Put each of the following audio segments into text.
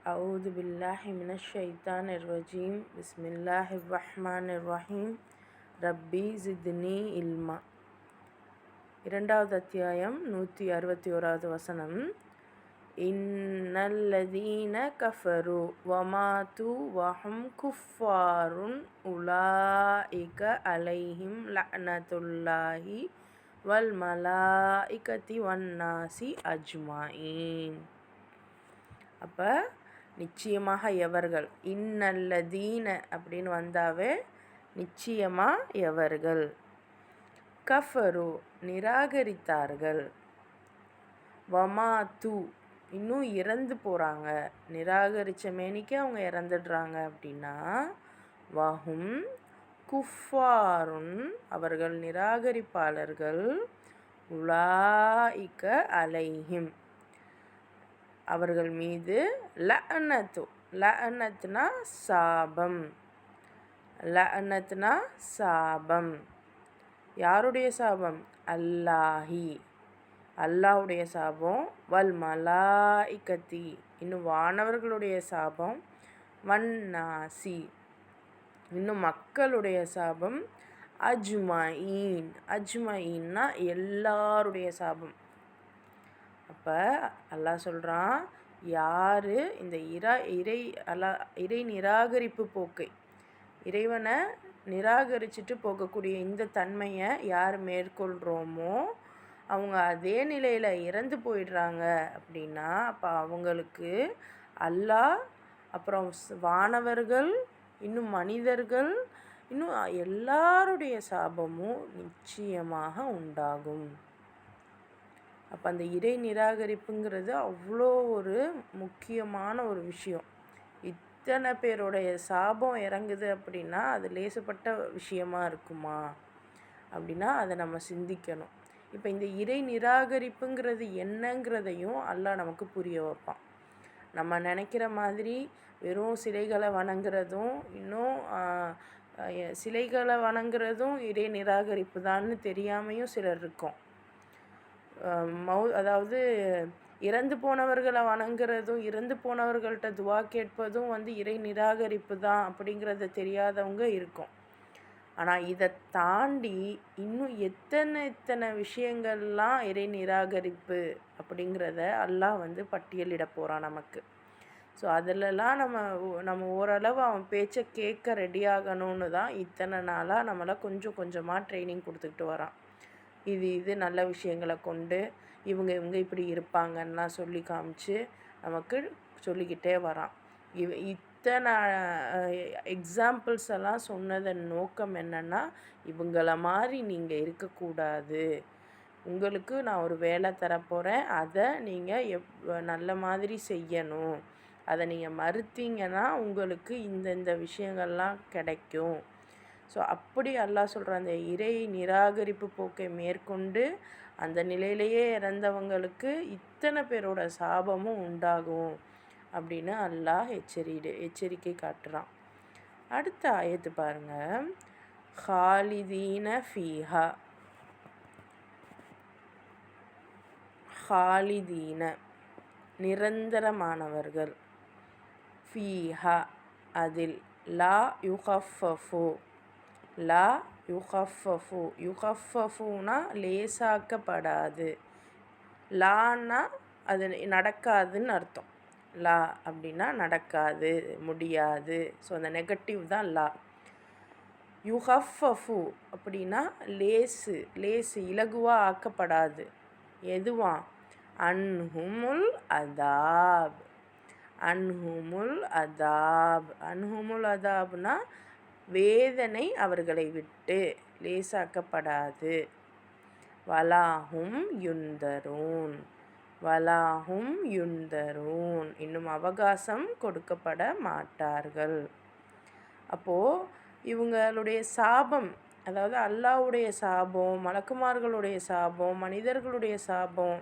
அவுது பில்லாஹி மினஷ் ஷைத்தானிர் ரஜீம். பிஸ்மில்லாஹிர் ரஹ்மானிர் ரஹீம். ரப்பி ஜித்னி இல்மா. 2வது அத்தியாயம் 161வது வசனம். இன்னல்லதீன கஃபரு வமாது வஹும் குஃபாருன் உலாயிக அலைஹிம் லஅனத்துல்லாஹி வல் மலாயிகத்தி வன்னாசி அஜ்மாயின். அப்போ நிச்சயமாக எவர்கள், இன்னல்லதீன அப்படின்னு வந்தாவே நிச்சயமாக எவர்கள், கஃபரு நிராகரித்தார்கள், வமாத்து இன்னும் இறந்து போகிறாங்க, நிராகரித்த மேனிக்கு அவங்க இறந்துடுறாங்க அப்படின்னா, வஹும் குஃபாருன் அவர்கள் நிராகரிப்பாளர்கள், உலாயிக அலைஹிம் அவர்கள் மீது, லஅனத்து லஅனத்னா சாபம், லஅனத்னா சாபம், யாருடைய சாபம், அல்லாஹி அல்லாஹுடைய சாபம், வல் மலாயிகத்தி இன்னும் வானவர்களுடைய சாபம், வன்னாசி இன்னும் மக்களுடைய சாபம், அஜ்மாயின் அஜ்மாயின்னா எல்லாருடைய சாபம். அப்போ அல்லாஹ் சொல்கிறான், யார் இந்த இறை நிராகரிப்பு போக்கை, இறைவனை நிராகரிச்சுட்டு போகக்கூடிய இந்த தன்மையை யார் மேற்கொள்கிறோமோ அவங்க அதே நிலையில் இறந்து போயிடுறாங்க அப்படின்னா, அப்போ அவங்களுக்கு அல்லாஹ் அப்புறம் வானவர்கள் இன்னும் மனிதர்கள் இன்னும் எல்லாருடைய சாபமும் நிச்சயமாக உண்டாகும். அப்போ அந்த இறை நிராகரிப்புங்கிறது அவ்வளோ ஒரு முக்கியமான ஒரு விஷயம். இத்தனை பேருடைய சாபம் இறங்குது அப்படின்னா அது லேசப்பட்ட விஷயமா இருக்குமா அப்படின்னா அதை நம்ம சிந்திக்கணும். இப்போ இந்த இறை நிராகரிப்புங்கிறது என்னங்கிறதையும் அல்லாஹ் நமக்கு புரிய வைப்பான். நம்ம நினைக்கிற மாதிரி வெறும் சிலைகளை வணங்குறதும் இன்னும் சிலைகளை வணங்குறதும் இறை நிராகரிப்பு தான்னு தெரியாமையும் சிலர் இருக்கோம். அதாவது இறந்து போனவர்களை வணங்குறதும் இறந்து போனவர்கள்ட்ட துவா கேட்பதும் இறை நிராகரிப்பு தான் அப்படிங்கிறத தெரியாதவங்க இருக்கும். ஆனால் இதை தாண்டி இன்னும் எத்தனை விஷயங்கள்லாம் இறை நிராகரிப்பு அப்படிங்கிறத அல்லாஹ் பட்டியலிட போகிறான் நமக்கு. ஸோ அதிலலாம் நம்ம ஓரளவு அவன் பேச்சை கேட்க ரெடியாகணும்னு தான் இத்தனை நாளாக நம்மளை கொஞ்சம் கொஞ்சமாக ட்ரைனிங் கொடுத்துக்கிட்டு வரான். இது நல்ல விஷயங்களை கொண்டு இவங்க இப்படி இருப்பாங்கன்னா சொல்லி காமிச்சு நமக்கு சொல்லிக்கிட்டே வரான். இத்தனை எக்ஸாம்பிள்ஸ் எல்லாம் சொன்னதன் நோக்கம் என்னென்னா, இவங்கள மாதிரி நீங்கள் இருக்கக்கூடாது, உங்களுக்கு நான் ஒரு வேலை தரப்போகிறேன், அதை நீங்கள் நல்ல மாதிரி செய்யணும், அதை நீங்கள் மறுத்தீங்கன்னா உங்களுக்கு இந்த விஷயங்கள்லாம் கிடைக்கும். ஸோ அப்படி அல்லாஹ் சொல்கிற அந்த இறை நிராகரிப்பு போக்கை மேற்கொண்டு அந்த நிலையிலேயே இறந்தவங்களுக்கு இத்தனை பேரோட சாபமும் உண்டாகும் அப்படின்னு அல்லாஹ் எச்சரிக்கை காட்டுறான். அடுத்த ஆயத்து பாருங்கள். ஹாலிதீன ஃபீஹா, ஹாலிதீன நிரந்தரமானவர்கள், ஃபீஹா அதில், லா யுகஃபஃபு லா யுகஃபஃபு யுகஃபஃபுனா லேசாக்கப்படாது, லான்னா அது நடக்காதுன்னு அர்த்தம். லா அப்படின்னா நடக்காது, முடியாது. ஸோ அந்த நெகட்டிவ் தான் லா. யுகஃபஃபு அப்படின்னா லேசு இலகுவாக ஆக்கப்படாது. எதுவா, அன்ஹுமுல் அதாப் அன்ஹுமுல் அதாப் அன்ஹுமுல் அதாப்னா வேதனை அவர்களை விட்டு லேசாக்கப்படாது. வலாஹும் யுந்தரூன் வலாஹும் யுந்தரூன் இன்னும் அவகாசம் கொடுக்கப்பட மாட்டார்கள். அப்போது இவங்களுடைய சாபம், அதாவது அல்லாஹ்வுடைய சாபம், மலக்குமார்களுடைய சாபம், மனிதர்களுடைய சாபம்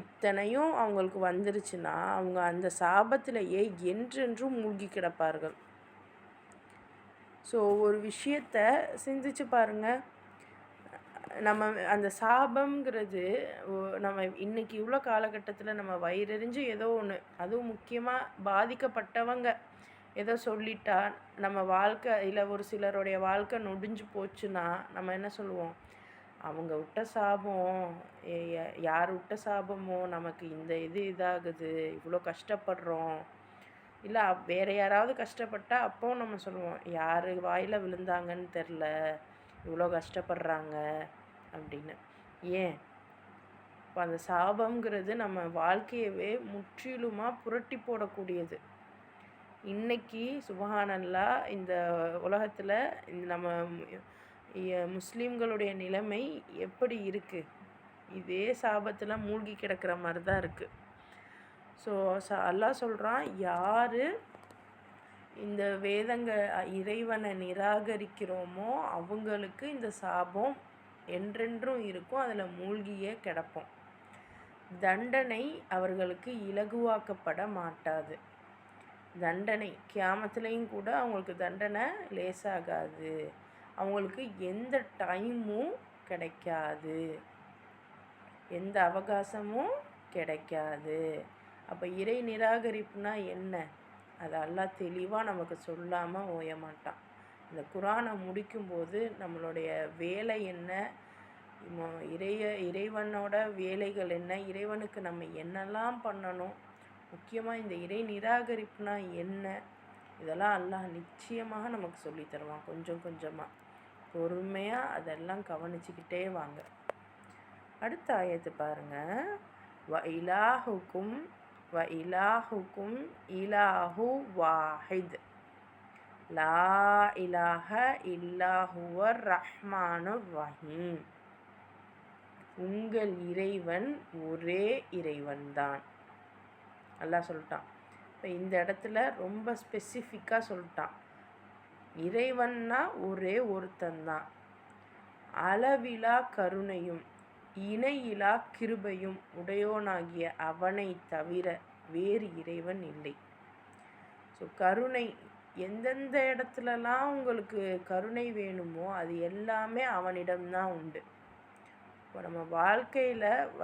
இத்தனையும் அவங்களுக்கு வந்துருச்சுன்னா அவங்க அந்த சாபத்திலேயே என்றென்றும் மூழ்கி கிடப்பார்கள். ஸோ ஒரு விஷயத்தை சிந்திச்சு பாருங்கள். நம்ம அந்த சாபம்ங்கிறது நம்ம இன்னைக்கு இவ்வளோ காலகட்டத்தில் நம்ம வயிறறிஞ்சு ஏதோ ஒன்று, அதுவும் முக்கியமாக பாதிக்கப்பட்டவங்க ஏதோ சொல்லிட்டா நம்ம வாழ்க்கை இல்லை ஒரு சிலருடைய வாழ்க்கை நொடிஞ்சு போச்சுன்னா நம்ம என்ன சொல்லுவோம், அவங்க விட்ட சாபம், யார் விட்ட சாபமோ நமக்கு இந்த இதாகுது, இவ்வளோ கஷ்டப்படுறோம். இல்லை வேறு யாராவது கஷ்டப்பட்டா அப்போவும் நம்ம சொல்லுவோம், யார் வாயில் விழுந்தாங்கன்னு தெரில, இவ்வளோ கஷ்டப்படுறாங்க அப்படின்னு. ஏன்? இப்போ அந்த சாபம்ங்கிறது நம்ம வாழ்க்கையவே முற்றிலுமாக புரட்டி போடக்கூடியது. இன்னைக்கு சுபஹானல்லாஹ் இந்த உலகத்தில் நம்ம முஸ்லீம்களுடைய நிலைமை எப்படி இருக்குது? இதே சாபத்தில் மூழ்கி கிடக்கிற மாதிரி தான் இருக்குது. ஸோ அல்லாஹ் சொல்கிறான், யார் இந்த இறைவனை நிராகரிக்கிறோமோ அவங்களுக்கு இந்த சாபம் என்றென்றும் இருக்கும், அதில் மூழ்கியே கிடப்போம். தண்டனை அவர்களுக்கு இலகுவாக்கப்பட மாட்டாது. தண்டனை கியாமத்துலேயும் கூட அவங்களுக்கு தண்டனை லேசாகாது. அவங்களுக்கு எந்த டைமும் கிடைக்காது, எந்த அவகாசமும் கிடைக்காது. அப்போ இறை நிராகரிப்புனா என்ன? அது அல்லாஹ் தெளிவாக நமக்கு சொல்லாமல் ஓய மாட்டான். இந்த குரானை முடிக்கும்போது நம்மளுடைய வேலை என்ன, இறைவனோட வேலைகள் என்ன, இறைவனுக்கு நம்ம என்னெல்லாம் பண்ணணும், முக்கியமாக இந்த இறை நிராகரிப்புனா என்ன, இதெல்லாம் அல்லாஹ் நிச்சயமாக நமக்கு சொல்லி தருவான். கொஞ்சம் கொஞ்சமாக பொறுமையாக அதெல்லாம் கவனிச்சுக்கிட்டே வாங்க. அடுத்த ஆயத்து பாருங்கள். வ இலாஹுக்கும் இலாஹு வாஹித் லா இலாஹ இல்லாஹுவர் ரஹ்மானுர் ரஹீம். உங்கள் இறைவன் ஒரே இறைவன்தான். அல்லாஹ் சொல்லிட்டான். இப்போ இந்த இடத்துல ரொம்ப ஸ்பெசிஃபிக்காக சொல்லிட்டான், இறைவன்னா ஒரே ஒருத்தன்தான், அளவிலா கருணையும் இணையிலா கிருபையும் உடையோனாகிய அவனை தவிர வேறு இறைவன் இல்லை. ஸோ கருணை எந்தெந்த இடத்துலலாம் உங்களுக்கு கருணை வேணுமோ அது எல்லாமே அவனிடம்தான் உண்டு. இப்போ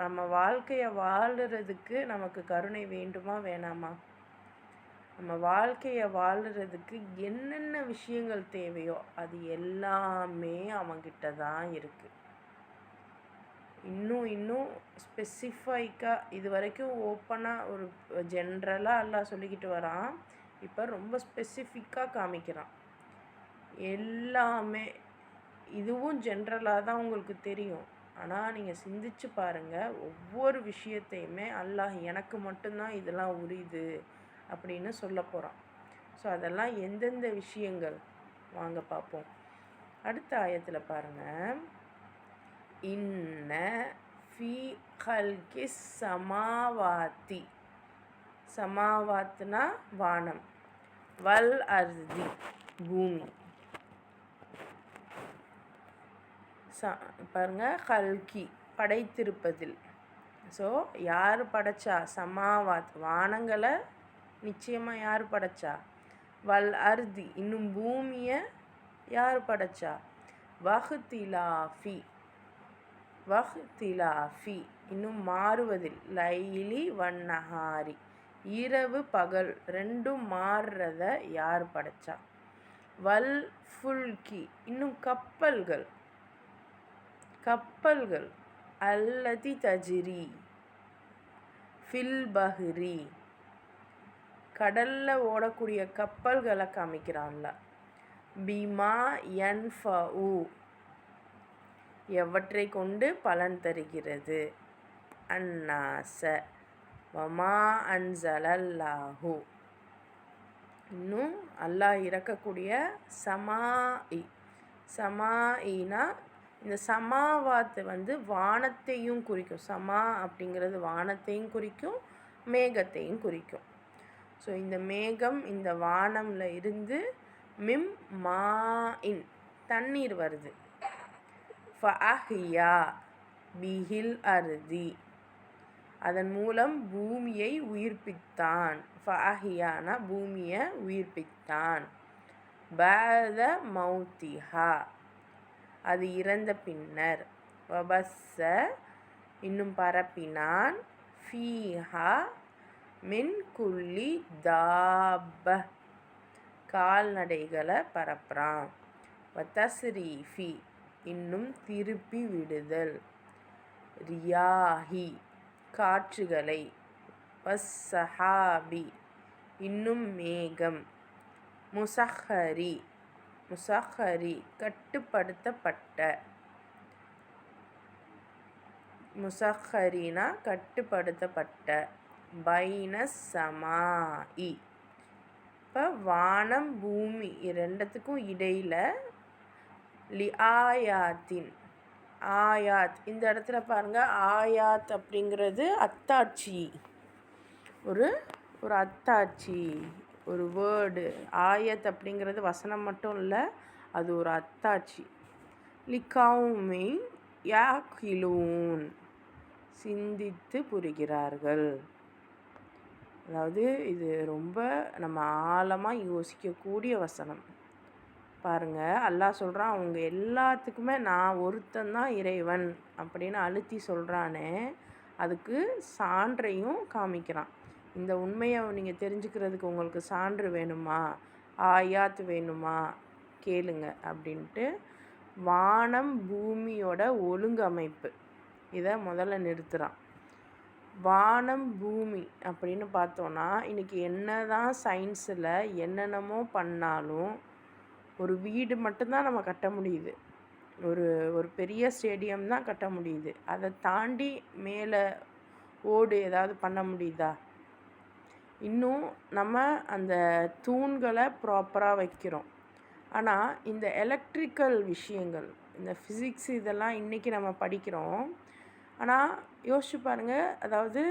நம்ம வாழ்க்கையை வாழுறதுக்கு நமக்கு கருணை வேண்டுமா வேணாமா? நம்ம வாழ்க்கையை வாழுறதுக்கு என்னென்ன விஷயங்கள் தேவையோ அது எல்லாமே அவன்கிட்ட தான் இருக்குது. இன்னும் ஸ்பெசிஃபைக்காக இது வரைக்கும் ஓப்பனாக ஒரு ஜென்ரலாக எல்லாம் சொல்லிக்கிட்டு வரான். இப்போ ரொம்ப ஸ்பெசிஃபிக்காக காமிக்கிறான். எல்லாமே இதுவும் ஜென்ரலாக தான் உங்களுக்கு தெரியும். ஆனால் நீங்கள் சிந்திச்சு பாருங்கள், ஒவ்வொரு விஷயத்தையுமே அல்லாஹ் எனக்கு மட்டும்தான் இதெல்லாம் உரியுது அப்படின்னு சொல்ல போகிறான். ஸோ அதெல்லாம் எந்தெந்த விஷயங்கள் வாங்க பார்ப்போம். அடுத்த ஆயத்தில் பாருங்கள். இன்ன ஃபி ஹல்கிஸ் சமாவாத்தி, சமாவாத்னா வானம், வல் அர்தி பூமி. பாருங்கள், ஹல்கி படைத்திருப்பதில். ஸோ யார் படைச்சா? சமாவாத் வானங்களை நிச்சயமாக யார் படைச்சா? வல் அர்தி இன்னும் பூமியை யார் படைச்சா? வஹ்திலாஃபி இன்னும் மாறுவதில், லைலி வன்னஹாரி இரவு பகல் ரெண்டும் மாறுறத யார் படைச்சா? வல் ஃபுல்கி இன்னும் கப்பல்கள் அல்லதி தஜிரி ஃபில் பஹ்ரி கடலில் ஓடக்கூடிய கப்பல்களை காமிக்கிறான்ல. பிமா யன்ஃபஉ எவற்றை கொண்டு பலன் தருகிறது. அன்னாச வமா அன்சலல்லாஹு இன்னும் அல்லாஹ் இறக்கக்கூடிய சமாயினா இந்த சமாவாத்து வானத்தையும் குறிக்கும். சமா அப்படிங்கிறது வானத்தையும் குறிக்கும், மேகத்தையும் குறிக்கும். ஸோ இந்த மேகம் இந்த வானம்ல இருந்து மிம் மா இன் தண்ணீர் வருது. ஃபஅஹ்யா பிஹில் அர்தி அதன் மூலம் பூமியை உயிர்ப்பித்தான். ஃபஅஹ்யானா பூமியை உயிர்ப்பித்தான். பஅத மௌத்திஹா அது இறந்த பின்னர். வபஸ்ஸ இன்னும் பரப்பினான், ஃபீஹா மின் குல்லி தாப்ப கால்நடைகளை பரப்புறான், வதஸ்ரீஃபி இன்னும் திருப்பி விடுதல், ரியாஹி காற்றுகளை, வஸ்ஸஹாபி இன்னும் மேகம், முசஹரி முசஹரி கட்டுப்படுத்தப்பட்ட, முசஹரினா கட்டுப்படுத்தப்பட்ட, பைனஸ் சமாஇ இப்போ வானம் பூமி இரண்டுத்துக்கும் இடையில், லி ஆயாத்தின் ஆயாத் இந்த இடத்துல பாருங்கள், ஆயாத் அப்படிங்கிறது அத்தாட்சி, ஒரு அத்தாட்சி, ஒரு வேர்டு. ஆயத் அப்படிங்கிறது வசனம் மட்டும் இல்லை, அது ஒரு அத்தாட்சி. லிகௌமி யாக்கிலூன் சிந்தித்து புரிகிறார்கள். அதாவது இது ரொம்ப நம்ம ஆழமாக யோசிக்கக்கூடிய வசனம். பாருங்கள், அல்லாஹ் சொல்கிறான், அவங்க எல்லாத்துக்குமே நான் ஒருத்தந்தான் இறைவன் அப்படின்னு அழுத்தி சொல்கிறானே, அதுக்கு சான்றையும் காமிக்கிறான். இந்த உண்மையை நீங்கள் தெரிஞ்சுக்கிறதுக்கு உங்களுக்கு சான்று வேணுமா, ஆயாத் வேணுமா, கேளுங்க அப்படின்ட்டு வானம் பூமியோட ஒழுங்கமைப்பு இதை முதல்ல நிறுத்துகிறான். வானம் பூமி அப்படின்னு பார்த்தோன்னா, இன்றைக்கி என்ன தான் சயின்ஸில் என்னென்னமோ பண்ணாலும் ஒரு வீடு மட்டும்தான் நம்ம கட்ட முடியுது, ஒரு பெரிய ஸ்டேடியம் தான் கட்ட முடியுது. அதை தாண்டி மேலே ஓடு ஏதாவது பண்ண முடியுதா? இன்னும் நம்ம அந்த தூண்களை ப்ராப்பராக வைக்கிறோம். ஆனால் இந்த எலக்ட்ரிக்கல் விஷயங்கள், இந்த ஃபிசிக்ஸ் இதெல்லாம் இன்றைக்கி நம்ம படிக்கிறோம். ஆனால் யோசிச்சு பாருங்கள், அதாவது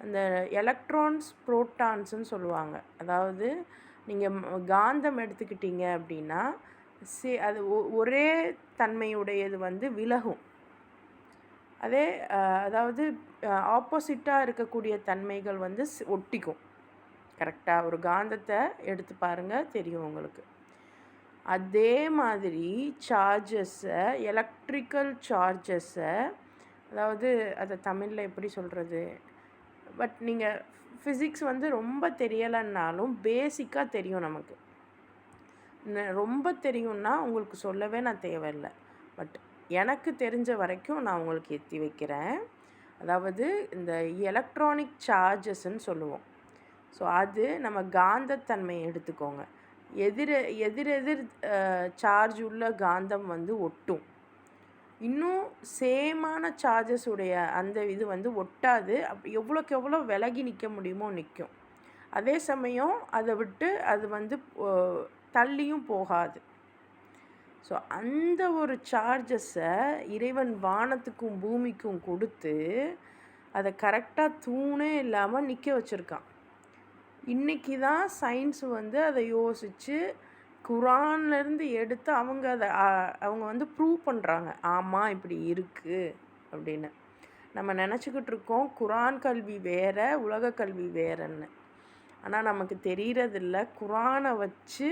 அந்த எலக்ட்ரான்ஸ் புரோட்டான்ஸ்ன்னு சொல்லுவாங்க. அதாவது நீங்கள் காந்தம் எடுத்துக்கிட்டீங்க அப்படின்னா அது ஒரே தன்மையுடையது விலகும். அதே அதாவது ஆப்போசிட்டாக இருக்கக்கூடிய தன்மைகள் ஒட்டிக்கும். கரெக்டாக ஒரு காந்தத்தை எடுத்து பாருங்கள், தெரியும் உங்களுக்கு. அதே மாதிரி சார்ஜஸை, எலக்ட்ரிக்கல் சார்ஜஸை, அதாவது அதை தமிழில் எப்படி சொல்கிறது, பட் நீங்கள் ஃபிசிக்ஸ் ரொம்ப தெரியலைன்னாலும் பேசிக்காக தெரியும் நமக்கு. ரொம்ப தெரியும்னா உங்களுக்கு சொல்லவே நான் தேவையில்லை. பட் எனக்கு தெரிஞ்ச வரைக்கும் நான் உங்களுக்கு எத்தி வைக்கிறேன். அதாவது இந்த எலக்ட்ரானிக் சார்ஜஸ்ன்னு சொல்லுவோம். ஸோ அது நம்ம காந்தத்தன்மையை எடுத்துக்கோங்க. எதிரெதிர் சார்ஜ் உள்ள காந்தம் ஒட்டும். இன்னும் சேமான சார்ஜஸ் உடைய அந்த இது ஒட்டாது. எவ்வளோக்கு எவ்வளோ விலகி நிற்க முடியுமோ நிற்கும். அதே சமயம் அதை விட்டு அது தள்ளியும் போகாது. ஸோ அந்த ஒரு சார்ஜஸை இறைவன் வானத்துக்கும் பூமிக்கும் கொடுத்து அதை கரெக்டாக தூணே இல்லாமல் நிற்க வச்சுருக்கான். இன்றைக்கி தான் சயின்ஸ் அதை யோசித்து குரான்லேருந்து எடுத்து அவங்க ப்ரூவ் பண்ணுறாங்க, ஆமாம் இப்படி இருக்குது அப்படின்னு. நம்ம நினச்சிக்கிட்டு இருக்கோம் குரான் கல்வி வேறு, உலக கல்வி வேறுன்னு. ஆனால் நமக்கு தெரிகிறதில்ல, குரானை வச்சு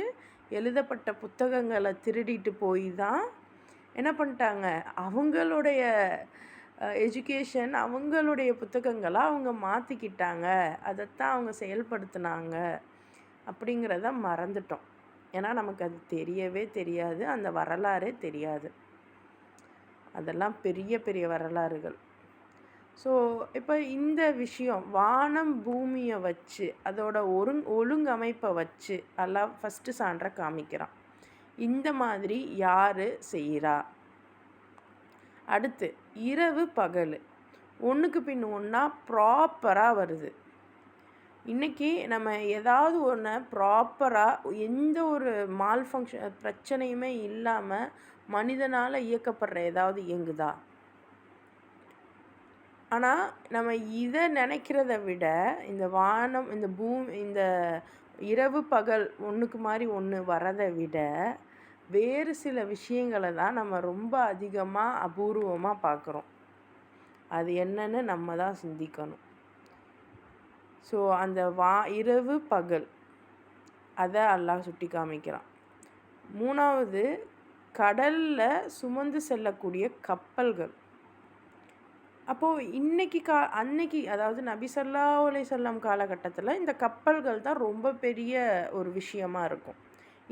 எழுதப்பட்ட புத்தகங்களை திருடிட்டு போய் தான் என்ன பண்ணிட்டாங்க, அவங்களுடைய எஜுகேஷன், அவங்களுடைய புத்தகங்களாக அவங்க மாற்றிக்கிட்டாங்க, அதைத்தான் அவங்க செயல்படுத்தினாங்க அப்படிங்கிறத மறந்துட்டோம். ஏன்னா நமக்கு அது தெரியவே தெரியாது, அந்த வரலாறே தெரியாது. அதெல்லாம் பெரிய பெரிய வரலாறுகள். ஸோ இப்போ இந்த விஷயம் வானம் பூமியை வச்சு அதோட ஒழுங்கமைப்பை வச்சு எல்லாம் ஃபஸ்ட்டு சான்றை காமிக்கிறான். இந்த மாதிரி யார் செய்கிறா? அடுத்து இரவு பகல் ஒன்றுக்கு பின் ஒன்றா ப்ராப்பராக வருது. இன்றைக்கி நம்ம ஏதாவது ஒன்று ப்ராப்பராக எந்த ஒரு மால் ஃபங்க்ஷன் பிரச்சனையுமே இல்லாமல் மனிதனால் இயக்கப்படுற ஏதாவது இயங்குதா? ஆனால் நம்ம இதை நினைக்கிறத விட இந்த வானம், இந்த பூமி, இந்த இரவு பகல் ஒன்றுக்கு மாதிரி ஒன்று வரதை விட வேறு சில விஷயங்களை தான் நம்ம ரொம்ப அதிகமாக அபூர்வமாக பார்க்குறோம். அது என்னன்னு நம்ம தான் சிந்திக்கணும். ஸோ அந்த இரவு பகல் அதை அல்லாஹ் சுட்டி காமிக்கிறான். மூணாவது, கடலில் சுமந்து செல்லக்கூடிய கப்பல்கள். அப்போது அன்னைக்கு அதாவது நபி ஸல்லல்லாஹு அலைஹி வஸல்லம் காலகட்டத்தில் இந்த கப்பல்கள் தான் ரொம்ப பெரிய ஒரு விஷயமா இருக்கும்.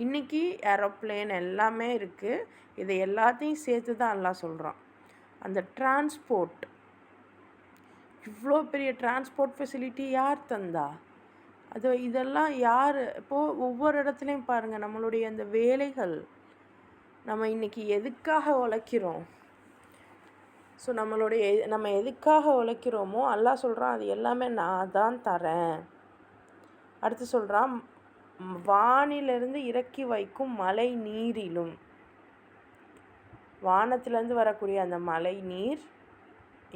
இன்றைக்கி ஏரோப்ளேன் எல்லாமே இருக்குது. இதை எல்லாத்தையும் சேர்த்து தான் அல்லாஹ் சொல்கிறான். அந்த டிரான்ஸ்போர்ட், இவ்வளோ பெரிய டிரான்ஸ்போர்ட் ஃபெசிலிட்டி யார் தந்தா? இதெல்லாம் யார்? இப்போது ஒவ்வொரு இடத்துலையும் பாருங்கள், நம்மளுடைய அந்த வேலைகள், நம்ம இன்றைக்கி எதுக்காக உழைக்கிறோம்? ஸோ நம்ம எதுக்காக உழைக்கிறோமோ அல்லாஹ் சொல்கிறான், அது எல்லாமே நான் தான் தரேன். அடுத்து சொல்கிறான், வானிலிருந்து இறக்கி வைக்கும் மழை நீரிலும், வானத்திலேருந்து வரக்கூடிய அந்த மழை நீர்,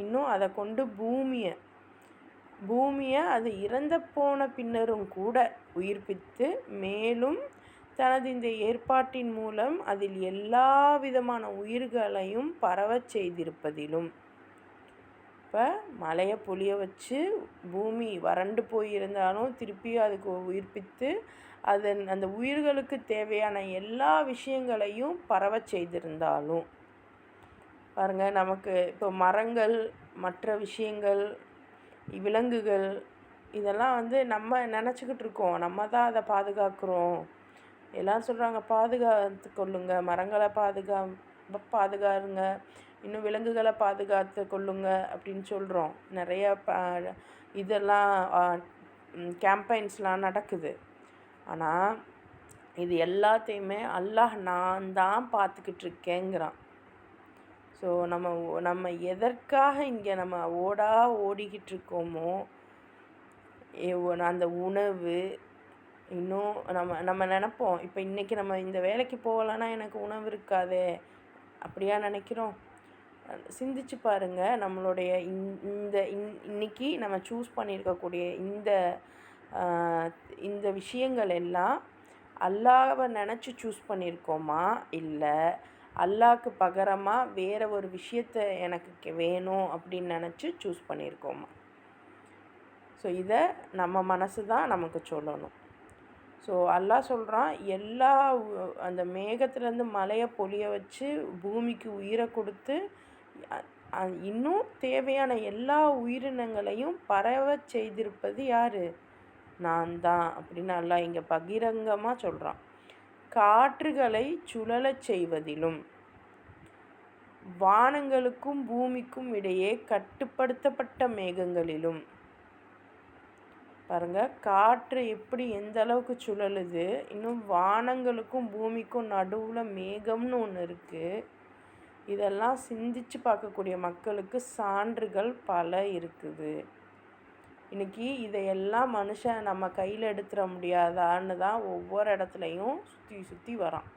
இன்னும் அதை கொண்டு பூமியை அது இறந்து போன பின்னரும் கூட உயிர்ப்பித்து, மேலும் தனது இந்த ஏற்பாட்டின் மூலம் அதில் எல்லா விதமான உயிர்களையும் பரவச் செய்திருப்பதிலும். இப்போ மழையை பொழிய வச்சு பூமி வறண்டு போயிருந்தாலும் திருப்பியும் அதுக்கு உயிர்ப்பித்து அந்த உயிர்களுக்கு தேவையான எல்லா விஷயங்களையும் பரவச் செய்திருந்தாலும் பாருங்கள், நமக்கு இப்போ மரங்கள், மற்ற விஷயங்கள், விலங்குகள், இதெல்லாம் நம்ம நினச்சிக்கிட்டு இருக்கோம், நம்ம தான் அதை பாதுகாக்கிறோம். எல்லோரும் சொல்கிறாங்க பாதுகாத்து கொள்ளுங்க, மரங்களை பாதுகாருங்க, இன்னும் விலங்குகளை பாதுகாத்து கொள்ளுங்க அப்படின்னு சொல்கிறோம். நிறைய இதெல்லாம் கேம்பெயின்ஸ்லாம் நடக்குது. ஆனால் இது எல்லாத்தையுமே அல்லாஹ் நான் தான் பார்த்துக்கிட்டு இருக்கேங்கிறான். ஸோ நம்ம எதற்காக இங்கே நம்ம ஓடிக்கிட்டு இருக்கோமோ, அந்த உணவு, இன்னும் நம்ம நினப்போம், இப்போ இன்றைக்கி நம்ம இந்த வேலைக்கு போகலைன்னா எனக்கு உணவு இருக்காதே, அப்படியா நினைக்கிறோம்? சிந்திச்சு பாருங்கள். நம்மளுடைய இன்னைக்கு நம்ம சூஸ் பண்ணியிருக்கக்கூடிய இந்த விஷயங்கள் எல்லாம் அல்லாஹ்வை நினச்சி சூஸ் பண்ணியிருக்கோமா, இல்லை அல்லாஹ்க்கு பகரமாக வேறு ஒரு விஷயத்தை எனக்கு வேணும் அப்படின்னு நினச்சி சூஸ் பண்ணியிருக்கோமா? ஸோ இதை நம்ம மனசு தான் நமக்கு சொல்லணும். ஸோ அல்லாஹ் சொல்கிறான், அந்த மேகத்துலேருந்து மழையை பொழிய வச்சு பூமிக்கு உயிரை கொடுத்து இன்னும் தேவையான எல்லா உயிரினங்களையும் பரவச் செய்திருப்பது யார்? நான் தான் அப்படின்னு அல்லாஹ் இங்கே பகிரங்கமாக சொல்கிறான். காற்றுகளை சுழலச் செய்வதிலும், வானங்களுக்கும் பூமிக்கும் இடையே கட்டுப்படுத்தப்பட்ட மேகங்களிலும். பாருங்கள், காற்று எப்படி எந்த அளவுக்கு சுழலுது, இன்னும் வானங்களுக்கும் பூமிக்கும் நடுவில் மேகம்னு ஒன்று இருக்குது. இதெல்லாம் சிந்திச்சு பார்க்கக்கூடிய மக்களுக்கு சான்றுகள் பல இருக்குது. இன்றைக்கி இதையெல்லாம் மனுஷன் நம்ம கையில் எடுத்துட முடியாதான்னு தான் ஒவ்வொரு இடத்துலையும் சுற்றி வரான்.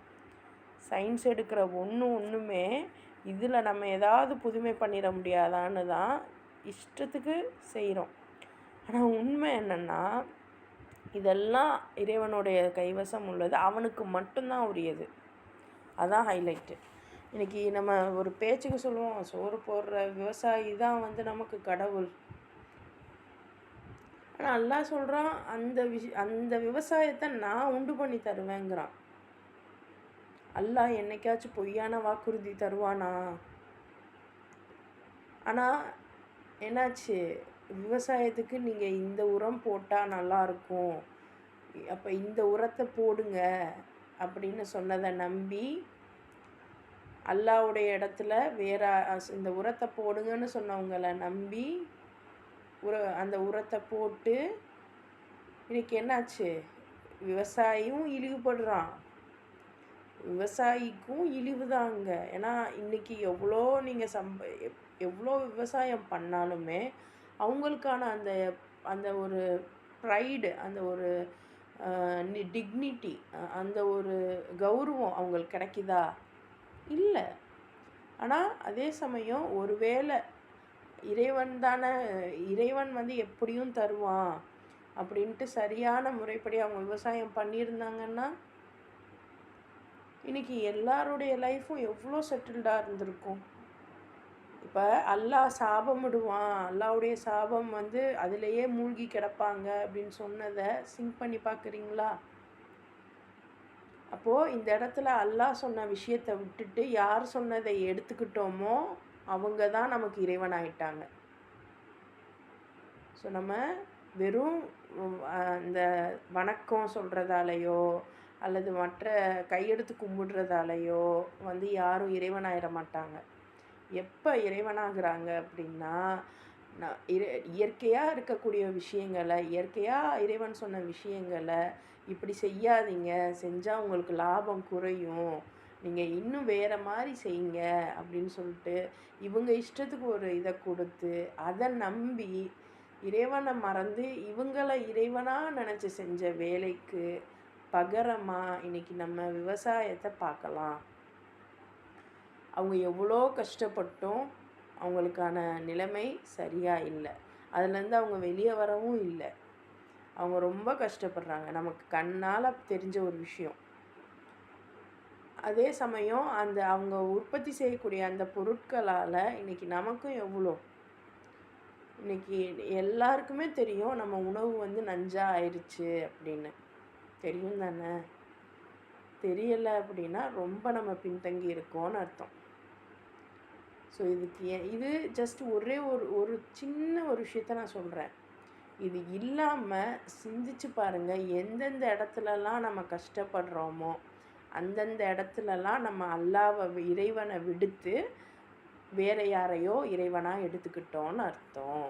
சயின்ஸ் எடுக்கிற ஒன்றுமே இதில் நம்ம ஏதாவது புதுமை பண்ணிட முடியாதான்னு தான் இஷ்டத்துக்கு செய்கிறோம். ஆனால் உண்மை என்னென்னா, இதெல்லாம் இறைவனுடைய கைவசம் உள்ளது, அவனுக்கு மட்டும்தான் உரியது. அதான் ஹைலைட்டு. இன்றைக்கி நம்ம ஒரு பேச்சுக்கு சொல்லுவோம், சோறு போடுற விவசாயி தான் நமக்கு கடவுள். ஆனால் அல்லாஹ் சொல்கிறான், அந்த விவசாயத்தை நான் உண்டு பண்ணி தருவேங்கிறான். அல்லாஹ் என்னைக்காச்சும் பொய்யான வாக்குறுதி தருவானா? ஆனால் என்னாச்சு, விவசாயத்துக்கு நீங்கள் இந்த உரம் போட்டால் நல்லாயிருக்கும், அப்போ இந்த உரத்தை போடுங்க அப்படின்னு சொன்னதை நம்பி அல்லாஹ்வுடைய இடத்துல இந்த உரத்தை போடுங்கன்னு சொன்னவங்களை நம்பி அந்த உரத்தை போட்டு இன்றைக்கி என்னாச்சு, விவசாயியும் இழிவுபடுறான், விவசாயிக்கும் இழிவு தாங்க. ஏன்னா இன்றைக்கி எவ்வளோ நீங்கள் எவ்வளோ விவசாயம் பண்ணாலுமே அவங்களுக்கான அந்த ஒரு ப்ரைடு, அந்த ஒரு டிக்னிட்டி, அந்த ஒரு கௌரவம் அவங்களுக்கு கிடைக்குதா? இல்லை. ஆனால் அதே சமயம் ஒருவேளை இறைவன் எப்படியும் தருவான் அப்படின்ட்டு சரியான முறைப்படி அவங்க விவசாயம் பண்ணியிருந்தாங்கன்னா இன்றைக்கி எல்லாருடைய லைஃப்பும் எவ்வளோ செட்டில்டாக இருந்திருக்கும். இப்போ அல்லாஹ் சாபமிடுவான், அல்லாஹ்வுடைய சாபம் அதிலேயே மூழ்கி கிடப்பாங்க அப்படின்னு சொன்னதை சிங்க் பண்ணி பார்க்குறீங்களா? அப்போது இந்த இடத்துல அல்லாஹ் சொன்ன விஷயத்தை விட்டுட்டு யார் சொன்னதை எடுத்துக்கிட்டோமோ அவங்க தான் நமக்கு இறைவன் ஆயிட்டாங்க. ஸோ நம்ம வெறும் இந்த வணக்கம் சொல்கிறதாலேயோ அல்லது மற்ற கையெடுத்து கும்பிடுறதாலேயோ வந்து யாரும் இறைவனாயிட மாட்டாங்க. எப்போ இறைவனாகிறாங்க அப்படின்னா, இயற்கையாக இருக்கக்கூடிய விஷயங்களை, இயற்கையாக இறைவன் சொன்ன விஷயங்களை இப்படி செய்யாதீங்க, செஞ்சால் உங்களுக்கு லாபம் குறையும், நீங்கள் இன்னும் வேறு மாதிரி செய்யுங்க அப்படின்னு சொல்லிட்டு இவங்க இஷ்டத்துக்கு ஒரு இதை கொடுத்து அதை நம்பி இறைவனை மறந்து இவங்களை இறைவனாக நினச்சி செஞ்ச வேலைக்கு பகரமாக இன்றைக்கி நம்ம விவசாயத்தை பார்க்கலாம். அவங்க எவ்வளோ கஷ்டப்பட்டும் அவங்களுக்கான நிலைமை சரியாக இல்லை. அதுலேருந்து அவங்க வெளியே வரவும் இல்லை. அவங்க ரொம்ப கஷ்டப்படுறாங்க. நமக்கு கண்ணால் தெரிஞ்ச ஒரு விஷயம். அதே சமயம் அவங்க உற்பத்தி செய்யக்கூடிய அந்த பொருட்களால் இன்றைக்கி நமக்கும் எவ்வளோ, இன்றைக்கி எல்லாருக்குமே தெரியும் நம்ம உணவு வந்து நஞ்சாக ஆயிடுச்சு அப்படின்னு. தெரியும் தானே? தெரியலை அப்படின்னா ரொம்ப நம்ம பின்தங்கி இருக்கோன்னு அர்த்தம். ஸோ இது ஜஸ்ட் ஒரே ஒரு சின்ன ஒரு விஷயத்த நான் சொல்கிறேன். இது இல்லாமல் சிந்திச்சு பாருங்கள், எந்தெந்த இடத்துலலாம் நம்ம கஷ்டப்படுறோமோ அந்தந்த இடத்துலலாம் நம்ம அல்லாஹ்வை இறைவனை விடுத்து வேறு யாரையோ இறைவனாக எடுத்துக்கிட்டோன்னு அர்த்தம்.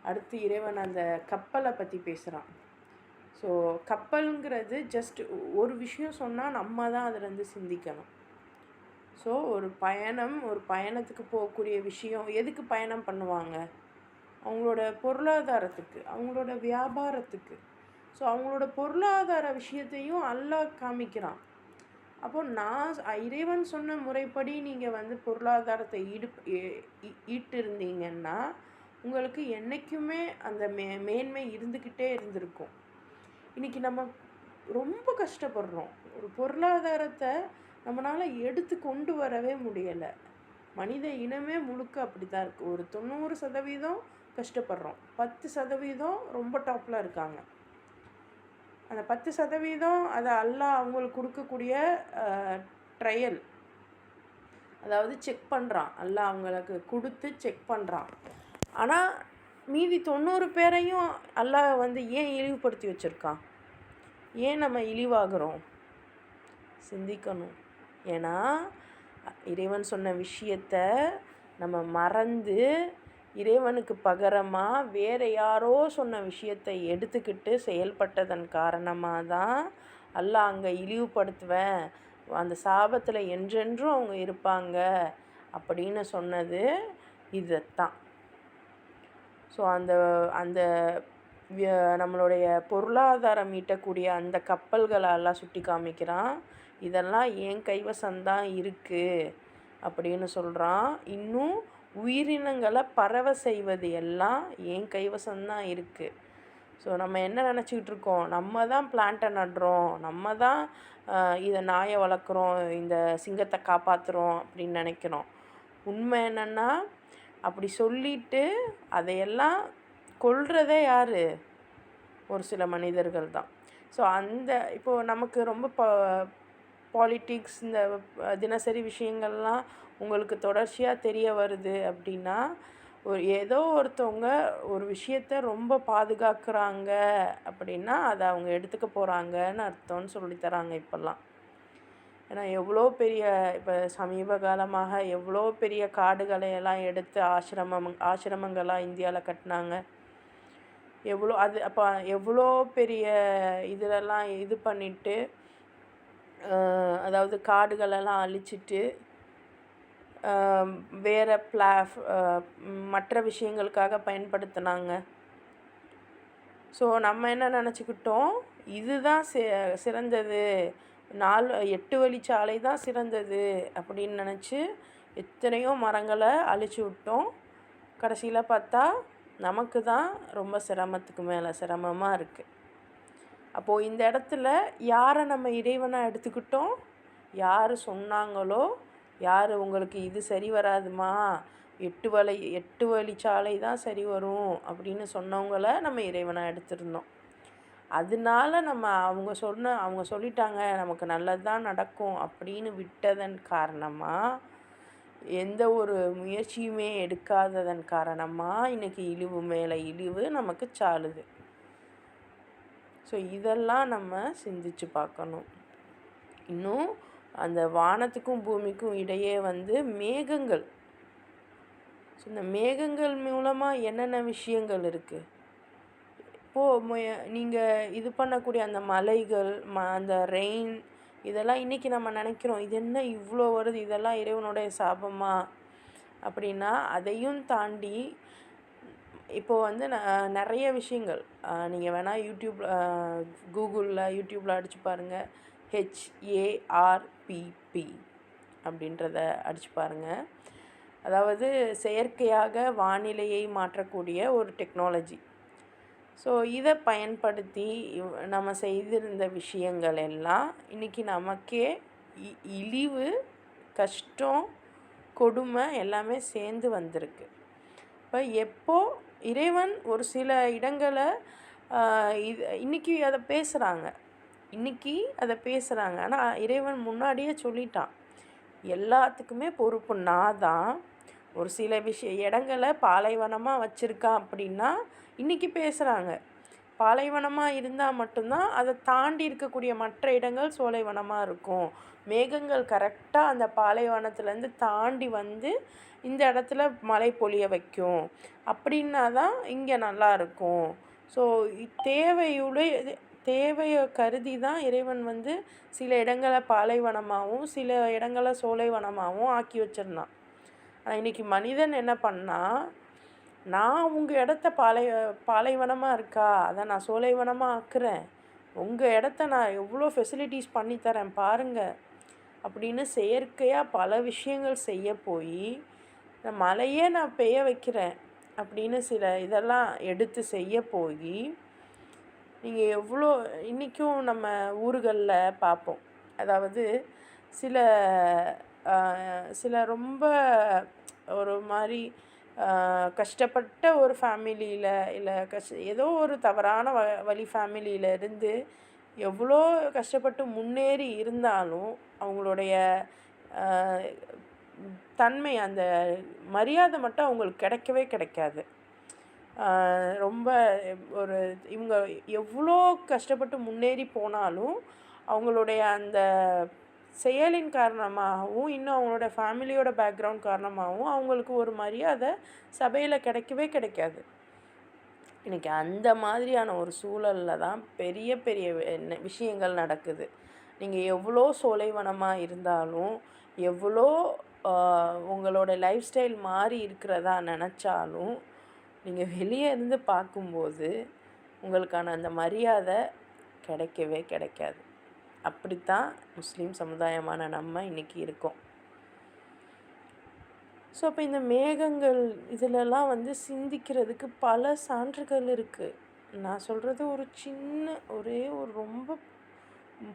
அடுத்து இறைவன் அந்த கப்பலை பற்றி பேசுகிறான். ஸோ கப்பலுங்கிறது ஜஸ்ட் ஒரு விஷயம் சொன்னால் நம்ம தான் அதுலேருந்து சிந்திக்கணும். ஸோ ஒரு பயணத்துக்கு போகக்கூடிய விஷயம் எதுக்கு பயணம் பண்ணுவாங்க? அவங்களோட பொருளாதாரத்துக்கு, அவங்களோட வியாபாரத்துக்கு. ஸோ அவங்களோட பொருளாதார விஷயத்தையும் அல்லாஹ் காமிக்கிறான். அப்போது இறைவன் சொன்ன முறைப்படி நீங்கள் வந்து பொருளாதாரத்தை ஈட்டிருந்தீங்கன்னா உங்களுக்கு என்றைக்குமே அந்த மேன்மை இருந்துக்கிட்டே இருந்திருக்கும். இன்றைக்கி நம்ம ரொம்ப கஷ்டப்படுறோம். ஒரு பொருளாதாரத்தை நம்மளால் எடுத்து கொண்டு வரவே முடியலை. மனித இனமே முழுக்க அப்படி தான் இருக்குது. ஒரு 90% கஷ்டப்படுறோம், 10% ரொம்ப டாப்பில் இருக்காங்க. அந்த 10% அதை அல்லாஹ் அவங்களுக்கு கொடுக்கக்கூடிய ட்ரையல், அதாவது செக் பண்ணுறான். அல்லாஹ் அவங்களுக்கு கொடுத்து செக் பண்ணுறான். ஆனால் மீதி 90 பேரையும் அல்லாஹ் வந்து ஏன் இழிவுபடுத்தி வச்சுருக்கான்? ஏன் நம்ம இழிவாகிறோம்? சிந்திக்கணும். ஏன்னா இறைவன் சொன்ன விஷயத்த நம்ம மறந்து இறைவனுக்கு பகரமாக வேறு யாரோ சொன்ன விஷயத்தை எடுத்துக்கிட்டு செயல்பட்டதன் காரணமாக தான் அல்லாஹ் அங்கே இழிவுபடுத்துவேன், அந்த சாபத்தில் என்றென்றும் அவங்க இருப்பாங்க அப்படின்னு சொன்னது இதைத்தான். ஸோ அந்த நம்மளுடைய பொருளாதாரம் ஈட்டக்கூடிய அந்த கப்பல்களெல்லாம் சுட்டி காமிக்கிறான். இதெல்லாம் என் கைவசம்தான் இருக்குது அப்படின்னு சொல்கிறான். இன்னும் உயிரினங்களை பரவ செய்வது எல்லாம் என் கைவசம்தான் இருக்குது. ஸோ நம்ம என்ன நினச்சிக்கிட்டு இருக்கோம்? நம்ம தான் பிளான்ட்டை நடுறோம், நம்ம தான் இதை நாயை வளர்க்குறோம், இந்த சிங்கத்தை காப்பாற்றுறோம் அப்படின்னு நினைக்கிறோம். உண்மை என்னென்னா அப்படி சொல்லிட்டு அதையெல்லாம் கொல்றதே யார்? ஒரு சில மனிதர்கள் தான். ஸோ இப்போது நமக்கு ரொம்ப பாலிட்டிக்ஸ், இந்த தினசரி விஷயங்கள்லாம் உங்களுக்கு தொடர்ச்சியாக தெரிய வருது அப்படின்னா ஏதோ ஒருத்தவங்க ஒரு விஷயத்த ரொம்ப பாதுகாக்கிறாங்க அப்படின்னா அதை அவங்க எடுத்துக்க போகிறாங்கன்னு அர்த்தம்னு சொல்லித்தராங்க இப்போல்லாம். ஏன்னா எவ்வளோ பெரிய இப்போ சமீப காலமாக எவ்வளோ பெரிய காடுகளை எல்லாம் எடுத்து ஆசிரமங்களாக இந்தியாவில் கட்டினாங்க. அப்போ எவ்வளோ பெரிய இதிலெல்லாம் இது பண்ணிவிட்டு, அதாவது காடுகளெல்லாம் அழிச்சிட்டு வேறு மற்ற விஷயங்களுக்காக பயன்படுத்தினாங்க. ஸோ நம்ம என்ன நினச்சிக்கிட்டோம்? இதுதான் சிறந்தது, 8 வழிச்சாலை தான் சிறந்தது அப்படின்னு நினச்சி எத்தனையோ மரங்களை அழிச்சு விட்டோம். கடைசியில் பார்த்தா நமக்கு தான் ரொம்ப சிரமத்துக்கு மேலே சிரமமாக இருக்குது. அப்போது இந்த இடத்துல யாரை நம்ம இறைவனாக எடுத்துக்கிட்டோம்? யார் சொன்னாங்களோ, யார் உங்களுக்கு இது சரி வராதுமா, 8 வழிச்சாலை தான் சரி வரும் அப்படின்னு சொன்னவங்கள நம்ம இறைவனாக எடுத்திருந்தோம். அதனால நம்ம அவங்க சொல்லிட்டாங்க நமக்கு நல்லது தான் நடக்கும் அப்படின்னு விட்டதன் காரணமாக எந்த ஒரு முயற்சியுமே எடுக்காததன் காரணமாக இன்றைக்கி இழிவு மேலே இழிவு நமக்கு சாழுது. ஸோ இதெல்லாம் நம்ம சிந்திச்சு பார்க்கணும். இன்னும் அந்த வானத்துக்கும் பூமிக்கும் இடையே மேகங்கள். ஸோ இந்த மேகங்கள் மூலமாக என்னென்ன விஷயங்கள் இருக்குது? இப்போது நீங்கள் இது பண்ணக்கூடிய அந்த மலைகள், அந்த ரெயின், இதெல்லாம் இன்றைக்கி நம்ம நினைக்கிறோம், இது என்ன இவ்வளோ வருது, இதெல்லாம் இறைவனுடைய சாபமா அப்படின்னா, அதையும் தாண்டி இப்போது நிறைய விஷயங்கள் நீங்கள் வேணால் யூடியூப்பில் அடித்து பாருங்கள். HARPP அப்படின்றத அடித்து பாருங்கள். அதாவது செயற்கையாக வானிலையை மாற்றக்கூடிய ஒரு டெக்னாலஜி. ஸோ இதை பயன்படுத்தி நம்ம செய்திருந்த விஷயங்கள் எல்லாம் இன்றைக்கி நமக்கே இழிவு, கஷ்டம், கொடுமை எல்லாமே சேர்ந்து வந்திருக்கு. இப்போ எப்போது இறைவன் ஒரு சில இடங்களை இன்றைக்கி அதை பேசுகிறாங்க. ஆனால் இறைவன் முன்னாடியே சொல்லிட்டான், எல்லாத்துக்குமே பொறுப்பு நான் தான். ஒரு சில இடங்களை பாலைவனமாக வச்சுருக்கான் அப்படின்னா இன்றைக்கி பேசுகிறாங்க. பாலைவனமாக இருந்தால் மட்டும்தான் அதை தாண்டி இருக்கக்கூடிய மற்ற இடங்கள் சோலைவனமாக இருக்கும். மேகங்கள் கரெக்டாக அந்த பாலைவனத்துலேருந்து தாண்டி இந்த இடத்துல மழை பொழிய வைக்கும் அப்படின்னா தான் இங்கே நல்லாயிருக்கும். ஸோ தேவையை கருதி தான் இறைவன் சில இடங்களை பாலைவனமாகவும் சில இடங்களை சோலைவனமாகவும் ஆக்கி வச்சிருந்தான். இன்றைக்கி மனிதன் என்ன பண்ணால், நான் உங்கள் இடத்த பாலைவனமாக இருக்கா, அதை நான் சோலைவனமாக ஆக்குறேன், உங்கள் இடத்த நான் எவ்வளோ ஃபெசிலிட்டிஸ் பண்ணித்தரேன் பாருங்கள் அப்படின்னு செயற்கையாக பல விஷயங்கள் செய்ய போய், இந்த மழையே நான் பெய்ய வைக்கிறேன் அப்படின்னு சில இதெல்லாம் எடுத்து செய்ய போய், நீங்கள் எவ்வளோ இன்றைக்கும் நம்ம ஊர்களில் பார்ப்போம். அதாவது சில ரொம்ப ஒரு மாதிரி கஷ்டப்பட்ட ஒரு ஃபேமிலியில், இல்லை ஏதோ ஒரு தவறான வழி ஃபேமிலியில் இருந்து எவ்வளோ கஷ்டப்பட்டு முன்னேறி இருந்தாலும் அவங்களுடைய தன்மை, அந்த மரியாதை மட்டும் அவங்களுக்கு கிடைக்கவே கிடைக்காது. ரொம்ப இவங்க எவ்வளோ கஷ்டப்பட்டு முன்னேறி போனாலும் அவங்களுடைய அந்த செயலின் காரணமாகவும் இன்னும் அவங்களோட ஃபேமிலியோட பேக்ரவுண்ட் காரணமாகவும் அவங்களுக்கு ஒரு மரியாதை சபையில் கிடைக்கவே கிடைக்காது. இன்றைக்கி அந்த மாதிரியான ஒரு சூழலில் தான் பெரிய பெரிய விஷயங்கள் நடக்குது. நீங்கள் எவ்வளோ சோலைவனமாக இருந்தாலும், எவ்வளோ உங்களோட லைஃப் ஸ்டைல் மாறி இருக்கிறதா நினச்சாலும், நீங்கள் வெளியே இருந்து பார்க்கும்போது உங்களுக்கான அந்த மரியாதை கிடைக்கவே கிடைக்காது. அப்படித்தான் முஸ்லீம் சமுதாயமான நம்ம இன்றைக்கி இருக்கோம். ஸோ அப்போ இந்த மேகங்கள் இதிலெல்லாம் சிந்திக்கிறதுக்கு பல சான்றுகள் இருக்குது. நான் சொல்கிறது ஒரே ஒரு ரொம்ப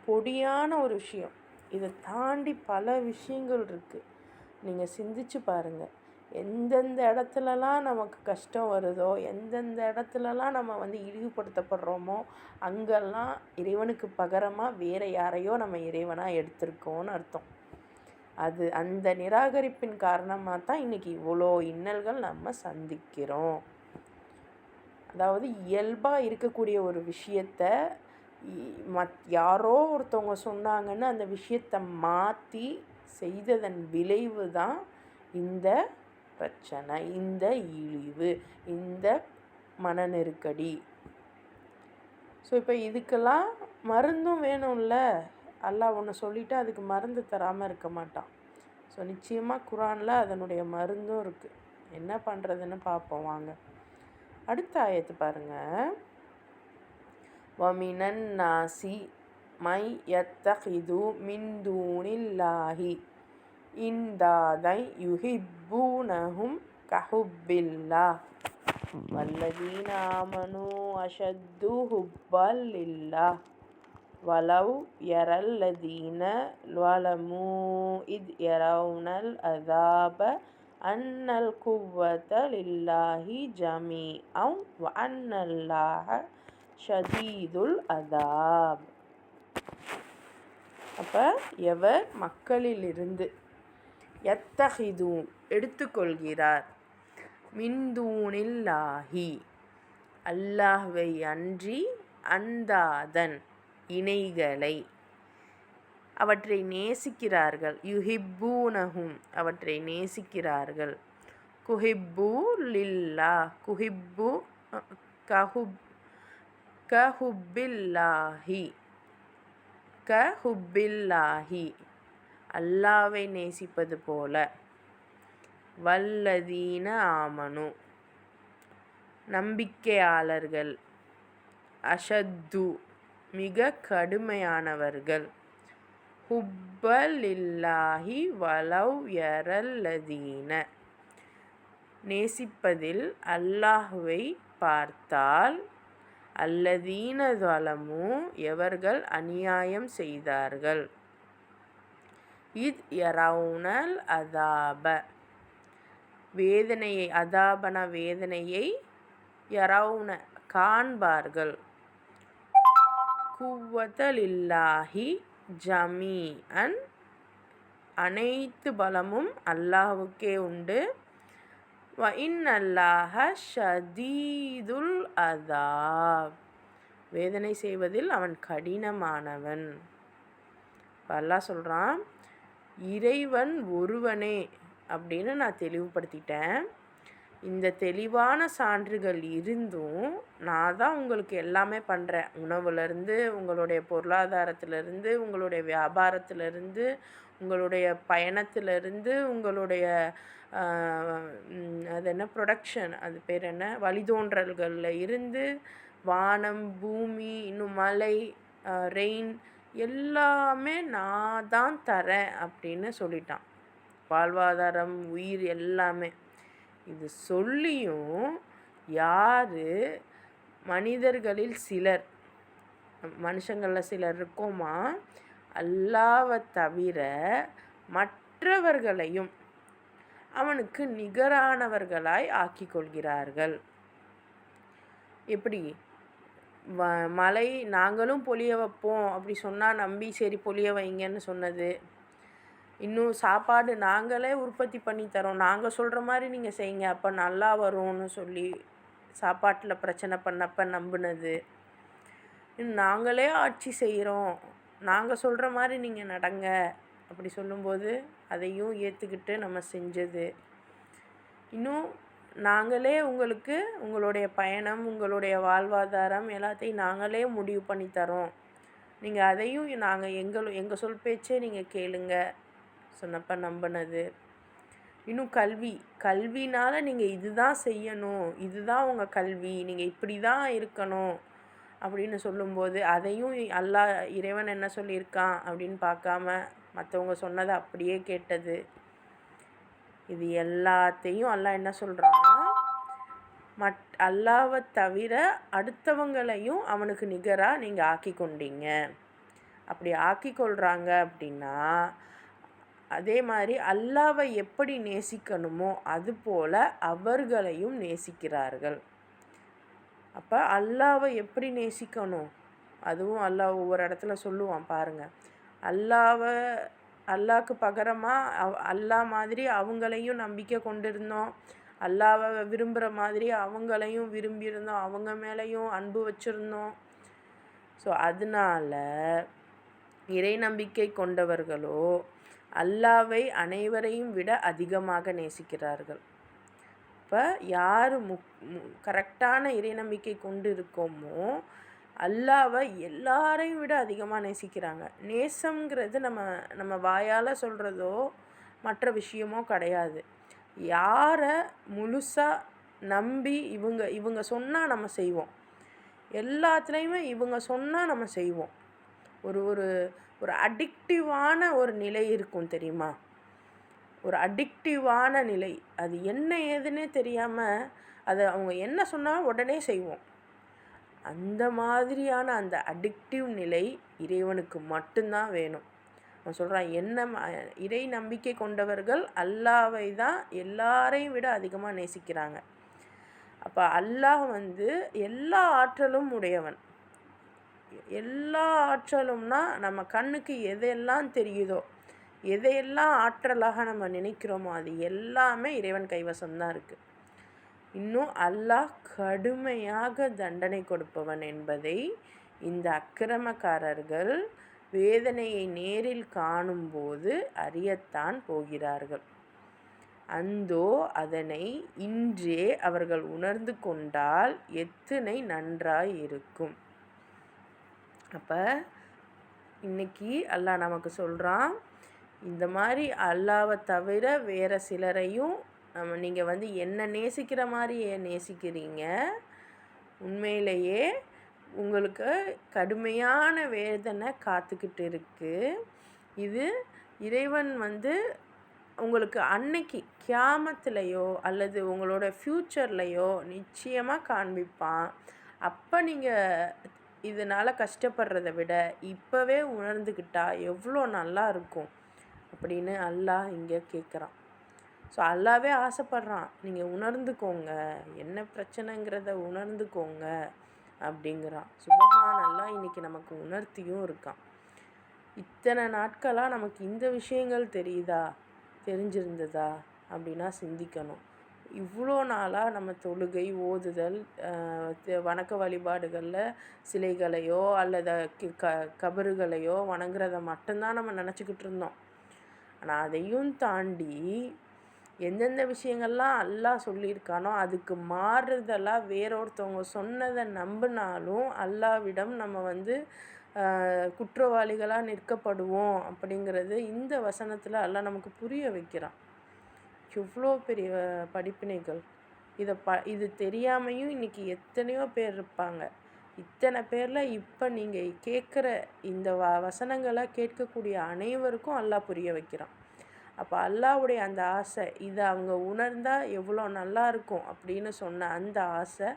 பொடியான ஒரு விஷயம். இதை தாண்டி பல விஷயங்கள் இருக்குது. நீங்கள் சிந்திச்சு பாருங்கள். எந்தெந்த இடத்துலலாம் நமக்கு கஷ்டம் வருதோ, எந்தெந்த இடத்துலலாம் நம்ம இழிவுபடுத்தப்படுறோமோ, அங்கெல்லாம் இறைவனுக்கு பகரமாக வேறு யாரையோ நம்ம இறைவனாக எடுத்திருக்கோன்னு அர்த்தம். அந்த நிராகரிப்பின் காரணமாக தான் இன்றைக்கி இவ்வளோ இன்னல்கள் நம்ம சந்திக்கிறோம். அதாவது இயல்பாக இருக்கக்கூடிய ஒரு விஷயத்த யாரோ ஒருத்தவங்க சொன்னாங்கன்னு அந்த விஷயத்தை மாற்றி செய்ததன் விளைவு தான் இந்த பிரச்சனை, இந்த இழிவு, இந்த மன நெருக்கடி. ஸோ இப்போ இதுக்கெல்லாம் மருந்தும் வேணும்ல. அல்லாஹ் ஒன்று சொல்லிவிட்டு அதுக்கு மருந்து தராமல் இருக்க மாட்டான். ஸோ நிச்சயமாக குர்ஆனில் அதனுடைய மருந்தும் இருக்குது. என்ன பண்ணுறதுன்னு பார்ப்போம் வாங்க. அடுத்த ஆயத்து பாருங்கள். வமினன் நாசி மை யத்தகிது மின் தூனில்லாஹி இந்தாதை யுஹிப்பூனஹும் கஹுப்பில்லாஹ் வல்லதீன ஆமனு அஷத்து ஹுப்பல் லில்லாஹ் வலவ் யரல்லதீன வலமு இத் யரவுனல் அதாப அன்னல் குவ்வத லில்லாஹி ஜமீஅன் வ அன்னல்லாஹ ஷதீதுல் அதாப். அப்போ எவர் மக்களிலிருந்து யத்தஹிது எடுத்துக்கொள்கிறார், மின் தூனில்லாஹி அல்லாஹ்வை அன்றி, அந்தாதன் இணைகளை, அவற்றை நேசிக்கிறார்கள். யுஹிப்பூனஹும் அவற்றை நேசிக்கிறார்கள். குஹிப்பு லில்லா குஹிப்பு கஹுப்பில்லாஹி கஹுப்பில்லாஹி அல்லாவை நேசிப்பது போல. வல்லதீன ஆமனு நம்பிக்கையாளர்கள், அஷத்து மிக கடுமையானவர்கள், ஹுப்பலில்லாஹி வலவ் யரல்லதீன நேசிப்பதில் அல்லாஹ்வை பார்த்தால், அல்லதீன ஸலமு எவர்கள் அநியாயம் செய்தார்கள், இத் யரவுனல் அதாப வேதனையை, அதாபன வேதனையை, யரவுன காண்பார்கள், குவ்வதலில்லாஹி ஜமீஅன் அனைத்து பலமும் அல்லாஹ்வுக்கே உண்டு, வ இன்னல்லாஹ ஷதீதுல் அதாப் வேதனை செய்வதில் அவன் கடினமானவன். அல்லாஹ் சொல்கிறான், இறைவன் ஒருவனே அப்படின்னு நான் தெளிவுபடுத்திட்டேன். இந்த தெளிவான சான்றுகள் இருந்தும் நான் தான் உங்களுக்கு எல்லாமே பண்ணுறேன். உணவுலேருந்து, உங்களுடைய பொருளாதாரத்திலேருந்து, உங்களுடைய வியாபாரத்திலேருந்து, உங்களுடைய பயணத்திலேருந்து, உங்களுடைய அது என்ன ப்ரொடக்ஷன், அது பேர் என்ன, வழிதோன்றல்களில் இருந்து, வானம், பூமி, இன்னும் மழை, ரெயின் எல்லாமே நான் தான் தரேன் அப்படின்னு சொல்லிட்டான். வாழ்வாதாரம், உயிர் எல்லாமே. இது சொல்லியும் யார் மனிதர்களில் சிலர், மனுஷங்களில் சிலர் இருக்கோமா, அல்லாவை தவிர மற்றவர்களையும் அவனுக்கு நிகரானவர்களாய் ஆக்கி கொள்கிறார்கள். எப்படி மழை நாங்களும் பொழிய வைப்போம் அப்படி சொன்னால் நம்பி சரி பொழிய வைங்கன்னு சொன்னது. இன்னும் சாப்பாடு நாங்களே உற்பத்தி பண்ணி தரோம், நாங்கள் சொல்கிற மாதிரி நீங்கள் செய்யுங்க அப்போ நல்லா வரும்னு சொல்லி சாப்பாட்டில் பிரச்சனை பண்ணப்போ நம்பினது. இன்னும் நாங்களே ஆட்சி செய்கிறோம், நாங்கள் சொல்கிற மாதிரி நீங்கள் நடங்க அப்படி சொல்லும்போது அதையும் ஏற்றுக்கிட்டு நம்ம செஞ்சது. இன்னும் நாங்களே உங்களுக்கு உங்களுடைய பயணம், உங்களுடைய வாழ்வாதாரம் எல்லாத்தையும் நாங்களே முடிவு பண்ணி தரோம், நீங்கள் அதையும் நாங்கள் எங்கள் சொல் பேச்சே நீங்கள் கேளுங்க சொன்னப்போ நம்பினது. இன்னும் கல்வினால் நீங்கள் இதுதான் செய்யணும், இதுதான் உங்கள் கல்வி, நீங்கள் இப்படி தான் இருக்கணும் அப்படின்னு சொல்லும்போது அதையும் அல்லாஹ் இறைவன் என்ன சொல்லியிருக்கான் அப்படின்னு பார்க்காம மற்றவங்க சொன்னதை அப்படியே கேட்டது. இது எல்லாத்தையும் அல்லாஹ் என்ன சொல்கிறான், அல்லாவை தவிர அடுத்தவங்களையும் அவனுக்கு நிகராக நீங்கள் ஆக்கி கொண்டீங்க. அப்படி ஆக்கி கொள்கிறாங்க அப்படின்னா அதே மாதிரி அல்லாவை எப்படி நேசிக்கணுமோ அதுபோல் அவர்களையும் நேசிக்கிறார்கள். அப்போ அல்லாவை எப்படி நேசிக்கணும் அதுவும் அல்லாஹ் ஒவ்வொரு இடத்துல சொல்லுவான் பாருங்கள். அல்லாஹ்க்கு பகரமாக அல்லாஹ் மாதிரி அவங்களையும் நம்பிக்கை கொண்டிருந்தோம், அல்லாவை விரும்புகிற மாதிரி அவங்களையும் விரும்பியிருந்தோம், அவங்க மேலேயும் அன்பு வச்சுருந்தோம். ஸோ அதனால் இறை நம்பிக்கை கொண்டவர்களோ அல்லாவை அனைவரையும் விட அதிகமாக நேசிக்கிறார்கள். இப்போ யார் கரெக்டான இறை நம்பிக்கை கொண்டு இருக்கோமோ அல்லாவை எல்லாரையும் விட அதிகமாக நேசிக்கிறாங்க. நேசம்ங்கிறது நம்ம வாயால் சொல்கிறதோ மற்ற விஷயமோ கிடையாது. யாரை முழுசாக நம்பி இவங்க சொன்னால் நம்ம செய்வோம், எல்லாத்துலேயுமே இவங்க சொன்னால் நம்ம செய்வோம். ஒரு ஒரு அடிக்டிவான ஒரு நிலை இருக்கும் தெரியுமா, ஒரு அடிக்டிவான நிலை. அது என்ன ஏதுன்னே தெரியாமல் அதை அவங்க என்ன சொன்னாலும் உடனே செய்வோம். அந்த மாதிரியான அந்த அடிக்டிவ் நிலை இறைவனுக்கு மட்டும்தான் வேணும். அவன் சொல்கிறான், இறை நம்பிக்கை கொண்டவர்கள் அல்லாவை தான் எல்லாரையும் விட அதிகமாக நேசிக்கிறாங்க. அப்போ அல்லாஹ் எல்லா ஆற்றலும் உடையவன். எல்லா ஆற்றலும்னா நம்ம கண்ணுக்கு எதெல்லாம் தெரியுதோ, எதையெல்லாம் ஆற்றலாக நம்ம நினைக்கிறோமோ அது எல்லாமே இறைவன் கைவசம்தான் இருக்குது. இன்னும் அல்லாஹ் கடுமையாக தண்டனை கொடுப்பவன் என்பதை இந்த அக்கிரமக்காரர்கள் வேதனையை நேரில் காணும்போது அறியத்தான் போகிறார்கள். அந்தோ அதனை இன்றே அவர்கள் உணர்ந்து கொண்டால் எத்தனை நன்றாய் இருக்கும். அப்போ இன்னைக்கு அல்லாஹ் நமக்கு சொல்கிறான், இந்த மாதிரி அல்லாவை தவிர வேறு சிலரையும் நீங்கள் என்ன நேசிக்கிற மாதிரி நேசிக்கிறீங்க. உண்மையிலேயே உங்களுக்கு கடுமையான வேதனை காத்துக்கிட்டு இருக்குது. இது இறைவன் உங்களுக்கு அன்னைக்கு கியாமத்துலேயோ அல்லது உங்களோட ஃப்யூச்சர்லேயோ நிச்சயமாக காண்பிப்பான். அப்போ நீங்கள் இதனால் கஷ்டப்படுறத விட இப்போவே உணர்ந்துக்கிட்டா எவ்வளோ நல்லா இருக்கும் அப்படின்னு அல்லாஹ் இங்கே கேட்குறான். ஸோ அல்லாவே ஆசைப்பட்றான், நீங்கள் உணர்ந்துக்கோங்க, என்ன பிரச்சனைங்கிறத உணர்ந்துக்கோங்க அப்படிங்கிறான். சுபஹான் அல்லாஹ் இன்றைக்கி நமக்கு உணர்த்தியும் இருக்கான். இத்தனை நாட்களாக நமக்கு இந்த விஷயங்கள் தெரிஞ்சிருந்ததா அப்படின்னா சிந்திக்கணும். இவ்வளோ நாளாக நம்ம தொழுகை, ஓதுதல், வணக்க வழிபாடுகளில் சிலைகளையோ அல்லது கபறுகளையோ வணங்குறத மட்டும்தான் நம்ம நினச்சிக்கிட்டு இருந்தோம். ஆனால் அதையும் தாண்டி எந்தெந்த விஷயங்கள்லாம் அல்லாஹ் சொல்லியிருக்கானோ அதுக்கு மாறுதலாக வேறொருத்தவங்க சொன்னதை நம்பினாலும் அல்லாவிடம் நம்ம குற்றவாளிகளாக நிற்கப்படுவோம் அப்படிங்கிறது இந்த வசனத்தில் அல்லாஹ் நமக்கு புரிய வைக்கிறான். எவ்வளோ பெரிய படிப்பினைகள்! இது தெரியாமையும் இன்றைக்கி எத்தனையோ பேர் இருப்பாங்க. இத்தனை பேரில் இப்போ நீங்கள் கேட்குற இந்த வசனங்களை கேட்கக்கூடிய அனைவருக்கும் அல்லாஹ் புரிய வைக்கிறான். அப்போ அல்லாஹ்வுடைய அந்த ஆசை, இதை அவங்க உணர்ந்தால் எவ்வளோ நல்லா இருக்கும் அப்படின்னு சொன்ன அந்த ஆசை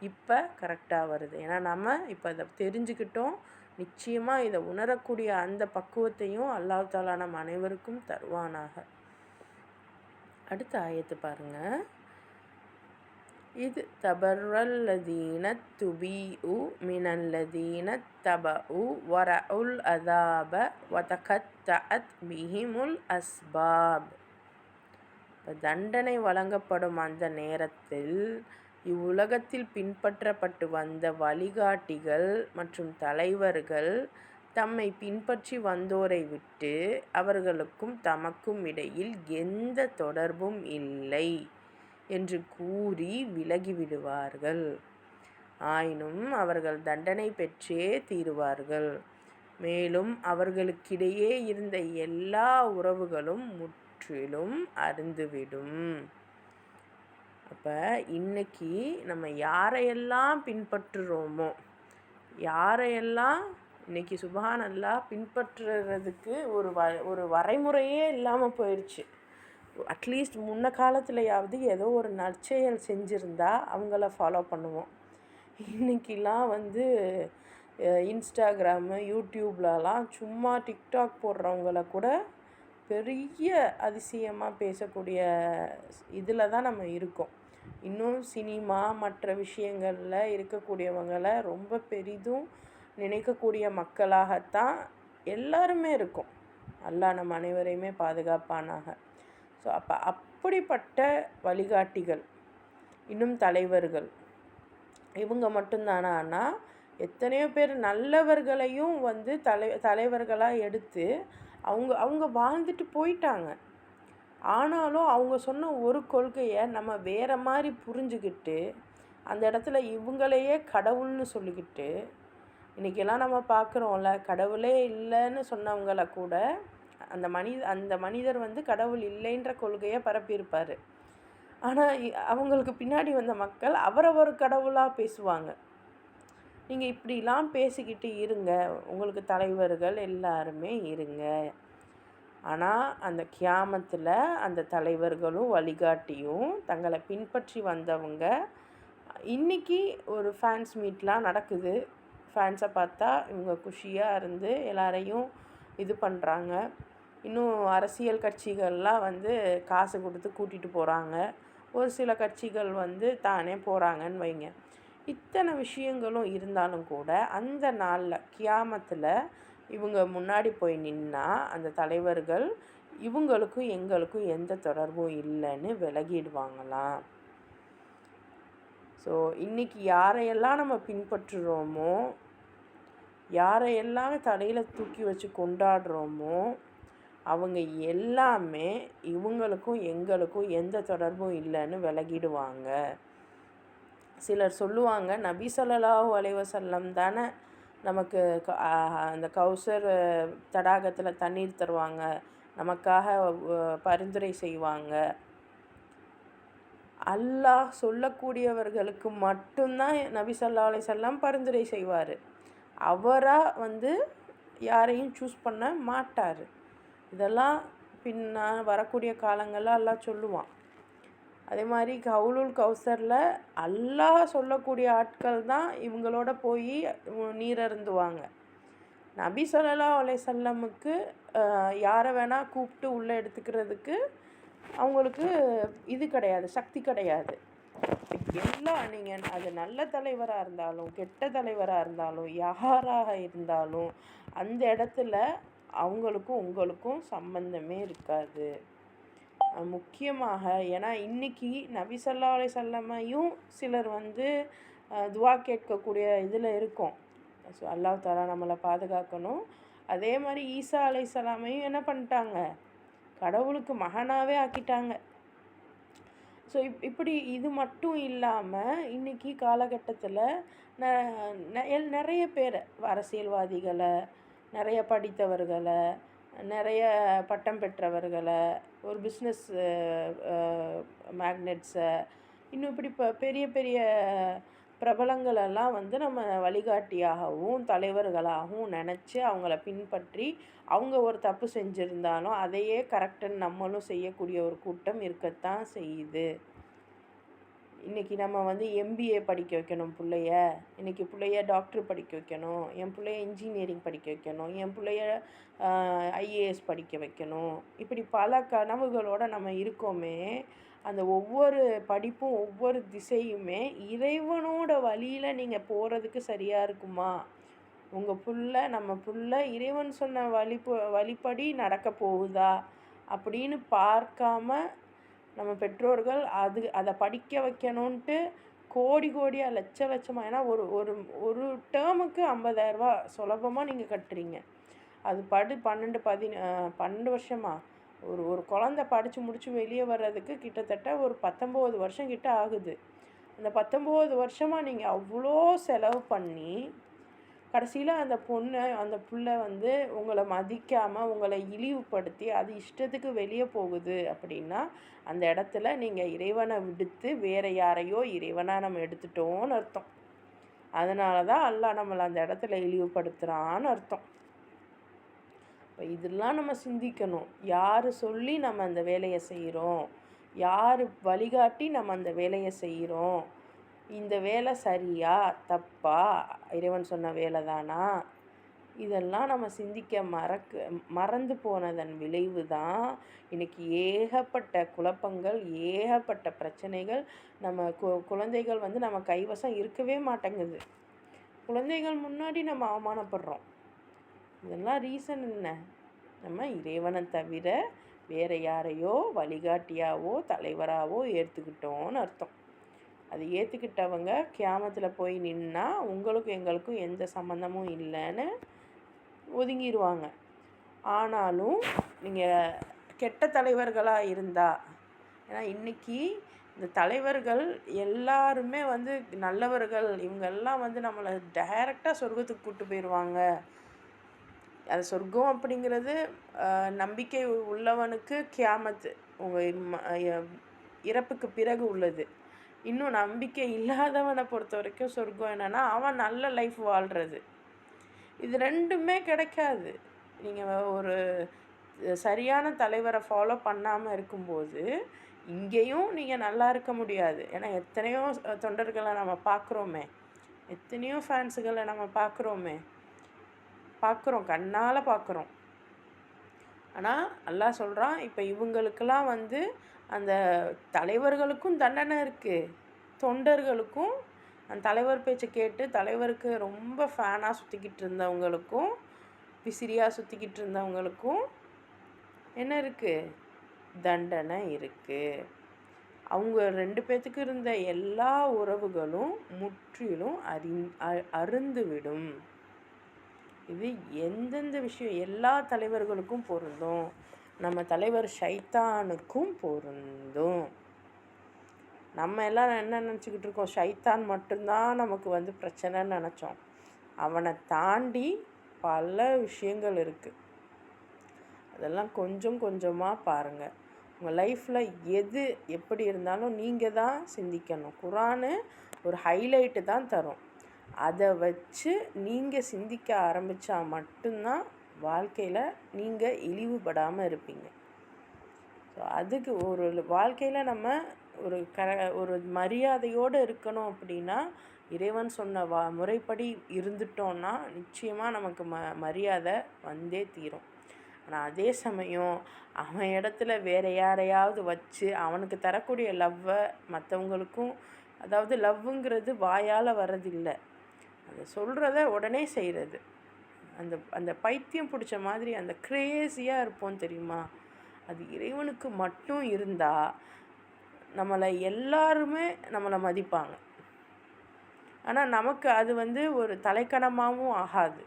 இப்போ கரெக்டாக வருது. ஏன்னா நம்ம இப்போ இதை தெரிஞ்சுக்கிட்டோம். நிச்சயமாக இதை உணரக்கூடிய அந்த பக்குவத்தையும் அல்லாஹ் தஆலா நம் அனைவருக்கும் தருவானாக. அடுத்த ஆயத்து பாருங்கள். இது தபர்ரல்லதீன துபீஉ மினல்லதீன தபஉ வரஉல் அதாப வதகத்தஅத் பிஹிமுல் அஸ்பாப். தண்டனை வழங்கப்படும் அந்த நேரத்தில் இவ்வுலகத்தில் பின்பற்றப்பட்டு வந்த வழிகாட்டிகள் மற்றும் தலைவர்கள் தம்மை பின்பற்றி வந்தோரை விட்டு அவர்களுக்கும் தமக்கும் இடையில் எந்த தொடர்பும் இல்லை என்று கூறி விலகிவிடுவார்கள். ஆயினும் அவர்கள் தண்டனை பெற்றே தீருவார்கள். மேலும் அவர்களுக்கிடையே இருந்த எல்லா உறவுகளும் முற்றிலும் அறுந்துவிடும். அப்போ இன்னைக்கு நம்ம யாரையெல்லாம் பின்பற்றுறோமோ, யாரையெல்லாம் இன்னைக்கு சுப்ஹான் அல்லாஹ் பின்பற்றுறதுக்கு ஒரு வரைமுறையே இல்லாமல் போயிடுச்சு. அட்லீஸ்ட் முன்ன காலத்துலையாவது ஏதோ ஒரு நற்செயல் செஞ்சுருந்தா அவங்கள ஃபாலோ பண்ணுவோம். இன்றைக்கெலாம் இன்ஸ்டாகிராமு, யூடியூப்லலாம் சும்மா டிக்டாக் போடுறவங்கள கூட பெரிய அதிசயமாக பேசக்கூடிய இதில் தான் நம்ம இருக்கோம். இன்னும் சினிமா மற்ற விஷயங்களில் இருக்கக்கூடியவங்களை ரொம்ப பெரிதும் நினைக்கக்கூடிய மக்களாகத்தான் எல்லாருமே இருக்கும். அல்லாஹ் நம் அனைவரையுமே பாதுகாப்பானாக. ஸோ அப்படிப்பட்ட வழிகாட்டிகள், இன்னும் தலைவர்கள், இவங்க மட்டும்தானா? எத்தனையோ பேர் நல்லவர்களையும் தலைவர்களாக எடுத்து அவங்க வாழ்ந்துட்டு போயிட்டாங்க. ஆனாலும் அவங்க சொன்ன ஒரு கொள்கையை நம்ம வேறு மாதிரி புரிஞ்சுக்கிட்டு அந்த இடத்துல இவங்களையே கடவுள்னு சொல்லிக்கிட்டு, இன்றைக்கெல்லாம் நம்ம பார்க்குறோம்ல, கடவுளே இல்லைன்னு சொன்னவங்களை கூட அந்த மனிதர் கடவுள் இல்லைன்ற கொள்கையை பரப்பியிருப்பார். ஆனால் அவங்களுக்கு பின்னாடி வந்த மக்கள் அவரவர் கடவுளாக பேசுவாங்க. நீங்கள் இப்படிலாம் பேசிக்கிட்டு இருங்க, உங்களுக்கு தலைவர்கள் எல்லாருமே இருங்க. ஆனால் அந்த கியாமத்தில் அந்த தலைவர்களும் வழிகாட்டியும் தங்களை பின்பற்றி வந்தவங்க இன்றைக்கி ஒரு ஃபேன்ஸ் மீட்லாம் நடக்குது. ஃபேன்ஸை பார்த்தா இவங்க குஷியாக இருந்து எல்லாரையும் இது பண்ணுறாங்க. இன்னும் அரசியல் கட்சிகள்லாம் காசு கொடுத்து கூட்டிகிட்டு போகிறாங்க. ஒரு சில கட்சிகள் தானே போகிறாங்கன்னு வைங்க. இத்தனை விஷயங்களும் இருந்தாலும் கூட அந்த நாளில் கியாமத்தில் இவங்க முன்னாடி போய் நின்னா அந்த தலைவர்கள் இவங்களுக்கும் எங்களுக்கும் எந்த தொடர்பும் இல்லைன்னு விலகிடுவாங்களாம். ஸோ இன்றைக்கி யாரையெல்லாம் நம்ம பின்பற்றுறோமோ, யாரையெல்லாம் தலையில் தூக்கி வச்சு கொண்டாடுறோமோ, அவங்க எல்லாமே இவங்களுக்கும் எங்களுக்கும் எந்த தொடர்பும் இல்லைன்னு விலகிடுவாங்க. சிலர் சொல்லுவாங்க, நபி ஸல்லல்லாஹு அலைஹி வஸல்லம் தானே நமக்கு அந்த கௌசர் தடாகத்தில் தண்ணீர் தருவாங்க, நமக்காக பரிந்துரை செய்வாங்க. அல்லாஹ் சொல்லக்கூடியவர்களுக்கு மட்டும்தான் நபி ஸல்லல்லாஹு அலைஹி வஸல்லம் பரிந்துரை செய்வார். அவராக யாரையும் சூஸ் பண்ண மாட்டார். இதெல்லாம் வரக்கூடிய காலங்களில் அல்லாஹ் சொல்லுவான். அதே மாதிரி ஹவுலுல் கௌசரில் அல்லாஹ் சொல்லக்கூடிய ஆட்கள் தான் இவங்களோட போய் நீர் அருந்துவாங்க. நபி ஸல்லல்லாஹு அலைஹி வஸல்லமுக்கு யாரை வேணால் கூப்பிட்டு உள்ளே எடுத்துக்கிறதுக்கு அவங்களுக்கு இது கிடையாது, சக்தி கிடையாது. எல்லாம் நீங்கள் அது நல்ல தலைவராக இருந்தாலும் கெட்ட தலைவராக இருந்தாலும் யாராக இருந்தாலும் அந்த இடத்துல அவங்களுக்கும் உங்களுக்கும் சம்பந்தமே இருக்காது. முக்கியமாக ஏன்னா இன்றைக்கி நபி ஸல்லல்லாஹு அலைஹி வஸல்லமையும் சிலர் துவா கேட்கக்கூடிய இதில் இருக்கும். ஸோ அல்லாஹ் தஆலா நம்மளை பாதுகாக்கணும். அதே மாதிரி ஈசா அலைஹிஸ்ஸலாமையும் என்ன பண்ணிட்டாங்க, கடவுளுக்கு மகனாகவே ஆக்கிட்டாங்க. ஸோ இப்படி இது மட்டும் இல்லாமல் இன்றைக்கி காலகட்டத்தில் நிறைய பேர் அரசியல்வாதிகளை, நிறைய படித்தவர்களை, நிறைய பட்டம் பெற்றவர்களை, ஒரு பிஸ்னஸ் மேக்னெட்ஸை, இன்னும் இப்படி பெரிய பெரிய பிரபலங்களெல்லாம் நம்ம வழிகாட்டியாகவும் தலைவர்களாகவும் நினச்சி அவங்கள பின்பற்றி அவங்க ஒரு தப்பு செஞ்சுருந்தாலும் அதையே கரெக்டுன்னு நம்மளும் செய்யக்கூடிய ஒரு கூட்டம் இருக்கத்தான் செய்யுது. இன்றைக்கி நம்ம எம்பிஏ படிக்க வைக்கணும் பிள்ளைய, இன்றைக்கி பிள்ளைய டாக்டர் படிக்க வைக்கணும், என் பிள்ளைய இன்ஜினியரிங் படிக்க வைக்கணும், என் பிள்ளைய ஐஏஎஸ் படிக்க வைக்கணும், இப்படி பல கனவுகளோடு நம்ம இருக்கோமே. அந்த ஒவ்வொரு படிப்பும் ஒவ்வொரு திசையுமே இறைவனோட வழியில் நீங்கள் போகிறதுக்கு சரியாக இருக்குமா? உங்கள் நம்ம புள்ள இறைவன் சொன்ன வழிப்படி நடக்க போகுதா அப்படின்னு பார்க்காம நம்ம பெற்றோர்கள் அதை படிக்க வைக்கணுன்ட்டு கோடியாக லட்சமாக, ஏன்னா ஒரு டேர்முக்கு 50,000 ரூபா சுலபமாக நீங்கள் கட்டுறீங்க. அது 12 வருஷமா ஒரு குழந்தை படித்து முடித்து வெளியே வர்றதுக்கு கிட்டத்தட்ட ஒரு 19 வருஷம் கிட்ட ஆகுது. அந்த 19 வருஷமாக நீங்கள் அவ்வளோ செலவு பண்ணி கடைசியில் அந்த புள்ள உங்களை மதிக்காமல் உங்களை இழிவுபடுத்தி அது இஷ்டத்துக்கு வெளியே போகுது அப்படின்னா அந்த இடத்துல நீங்கள் இறைவனை விடுத்து வேறு யாரையோ இறைவனாக நம்ம எடுத்துட்டோன்னு அர்த்தம். அதனால தான் அல்லாஹ் நம்மளை அந்த இடத்துல இழிவுபடுத்துகிறான்னு அர்த்தம். இப்போ இதெல்லாம் நம்ம சிந்திக்கணும். யார் சொல்லி நம்ம அந்த வேலையை செய்கிறோம், யார் வழிகாட்டி நம்ம அந்த வேலையை செய்கிறோம், இந்த வேலை சரியா தப்பா, இறைவன் சொன்ன வேலை தானா, இதெல்லாம் நம்ம சிந்திக்க மறந்து போனதன் விளைவு தான் இன்றைக்கி ஏகப்பட்ட குழப்பங்கள், ஏகப்பட்ட பிரச்சனைகள். நம்ம குழந்தைகள் நம்ம கைவசம் இருக்கவே மாட்டேங்குது. குழந்தைகள் முன்னாடி நம்ம அவமானப்படுறோம். இதெல்லாம் ரீசன் என்ன? நம்ம இறைவனை தவிர வேறு யாரையோ வழிகாட்டியாவோ தலைவராகவோ ஏற்றுக்கிட்டோன்னு அர்த்தம். அது ஏற்றுக்கிட்டவங்க கியாமத்தில் போய் நின்னா உங்களுக்கும் எங்களுக்கும் எந்த சம்மந்தமும் இல்லைன்னு ஒதுங்கிடுவாங்க. ஆனாலும் நீங்கள் கெட்ட தலைவர்களாக இருந்தால், ஏன்னா இன்றைக்கி இந்த தலைவர்கள் எல்லாருமே நல்லவர்கள், இவங்கெல்லாம் நம்மளை டைரெக்டாக சொர்க்கத்துக்கு கூப்பிட்டு போயிடுவாங்க. அது சொர்க்கம் அப்படிங்கிறது நம்பிக்கை உள்ளவனுக்கு கியாமத்து இறப்புக்கு பிறகு உள்ளது. இன்னும் நம்பிக்கை இல்லாதவனை பொறுத்த வரைக்கும் சொர்க்கம் என்னென்னா அவன் நல்ல லைஃப் வாழ்கிறது. இது ரெண்டுமே கிடைக்காது. நீங்கள் ஒரு சரியான தலைவரை ஃபாலோ பண்ணாமல் இருக்கும்போது இங்கேயும் நீங்கள் நல்லா இருக்க முடியாது. ஏன்னா எத்தனையோ தொண்டர்களை நம்ம பார்க்குறோமே, எத்தனையோ ஃபேன்ஸுகளை நம்ம பார்க்குறோம், கண்ணால் பார்க்குறோம். ஆனால் அல்லாஹ் சொல்கிறான், இப்போ இவங்களுக்கெல்லாம் அந்த தலைவர்களுக்கும் தண்டனை இருக்குது, தொண்டர்களுக்கும் அந்த தலைவர் பேச்சை கேட்டு தலைவருக்கு ரொம்ப ஃபேனாக சுற்றிக்கிட்டு இருந்தவங்களுக்கும் விசிறியாக சுற்றிக்கிட்டு இருந்தவங்களுக்கும் என்ன இருக்குது? தண்டனை இருக்குது. அவங்க 2 பேத்துக்கு இருந்த எல்லா உறவுகளும் முற்றிலும் அருந்துவிடும். இது எந்தெந்த விஷயம் எல்லா தலைவர்களுக்கும் பொருந்தும். நம்ம தலைவர் ஷைத்தானுக்கும் பொருந்தும். நம்ம எல்லாம் என்ன நினச்சிக்கிட்டு இருக்கோம்? ஷைத்தான் மட்டும்தான் நமக்கு வந்து பிரச்சனைன்னு நினச்சோம். அவனை தாண்டி பல விஷயங்கள் இருக்குது. அதெல்லாம் கொஞ்சம் கொஞ்சமாக பாருங்கள். உங்கள் லைஃப்பில் எது எப்படி இருந்தாலும் நீங்கள் தான் சிந்திக்கணும். குரானு ஒரு ஹைலைட்டு தான் தரும். அதை வச்சு நீங்கள் சிந்திக்க ஆரம்பித்தா மட்டும்தான் வாழ்க்கையில் நீங்கள் இழிவுபடாமல் இருப்பீங்க. ஸோ அதுக்கு ஒரு வாழ்க்கையில் நம்ம ஒரு மரியாதையோடு இருக்கணும் அப்படின்னா, இறைவன் சொன்ன முறைப்படி இருந்துட்டோன்னா நிச்சயமாக நமக்கு மரியாதை வந்தே தீரும். ஆனால் அதே சமயம் அவன் இடத்துல வேறு யாரையாவது வச்சு அவனுக்கு தரக்கூடிய லவ்வை மற்றவங்களுக்கும், அதாவது லவ்வுங்கிறது வாயால் வர்றதில்லை, அதை சொல்கிறத உடனே செய்கிறது. அந்த பைத்தியம் பிடிச்ச மாதிரி அந்த க்ரேஸியாக இருப்போம் தெரியுமா? அது இறைவனுக்கு மட்டும் இருந்தால் நம்மளை எல்லாருமே நம்மளை மதிப்பாங்க. ஆனால் நமக்கு அது வந்து ஒரு தலைக்கணமாகவும் ஆகாது.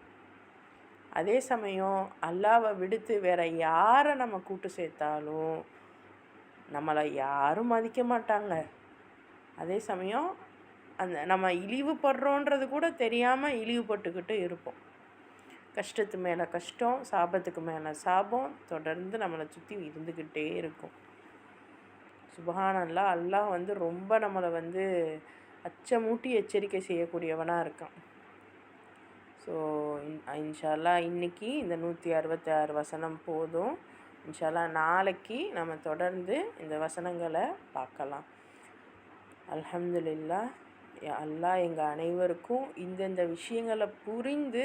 அதே சமயம் அல்லாவை விடுத்து வேறு யாரை நம்ம கூட்டு சேர்த்தாலும் நம்மளை யாரும் மதிக்க மாட்டாங்க. அதே சமயம் நம்ம இழிவுபடுறோன்றது கூட தெரியாமல் இழிவுபட்டுக்கிட்டு இருப்போம். கஷ்டத்து மேலே கஷ்டம், சாபத்துக்கு மேலே சாபம் தொடர்ந்து நம்மளை சுற்றி இருந்துக்கிட்டே இருக்கும். சுப்ஹானல்லாஹ், அல்லாஹ் வந்து ரொம்ப நம்மளை வந்து அச்சமூட்டி எச்சரிக்கை செய்யக்கூடியவனாக இருக்கான். ஸோ இன்ஷா அல்லாஹ் இன்றைக்கி இந்த 166 வசனம் போதும். இன்ஷா அல்லாஹ் நாளைக்கு நம்ம தொடர்ந்து இந்த வசனங்களை பார்க்கலாம். அல்ஹம்துலில்லாஹ். அல்லாஹ் எங்கள் அனைவருக்கும் இந்தந்த விஷயங்களை புரிந்து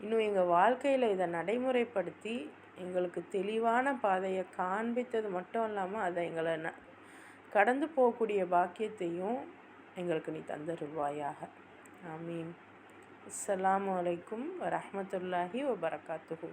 இன்னும் எங்கள் வாழ்க்கையில் இதை நடைமுறைப்படுத்தி எங்களுக்கு தெளிவான பாதையை காண்பித்தது மட்டும் இல்லாமல் அதை எங்களை கடந்து போகக்கூடிய பாக்கியத்தையும் எங்களுக்கு நீ தந்தருள்வாயாக. ஆமீன். அஸ்ஸலாமு அலைக்கும் வரஹ்மத்துல்லாஹி வபரகாத்துஹு.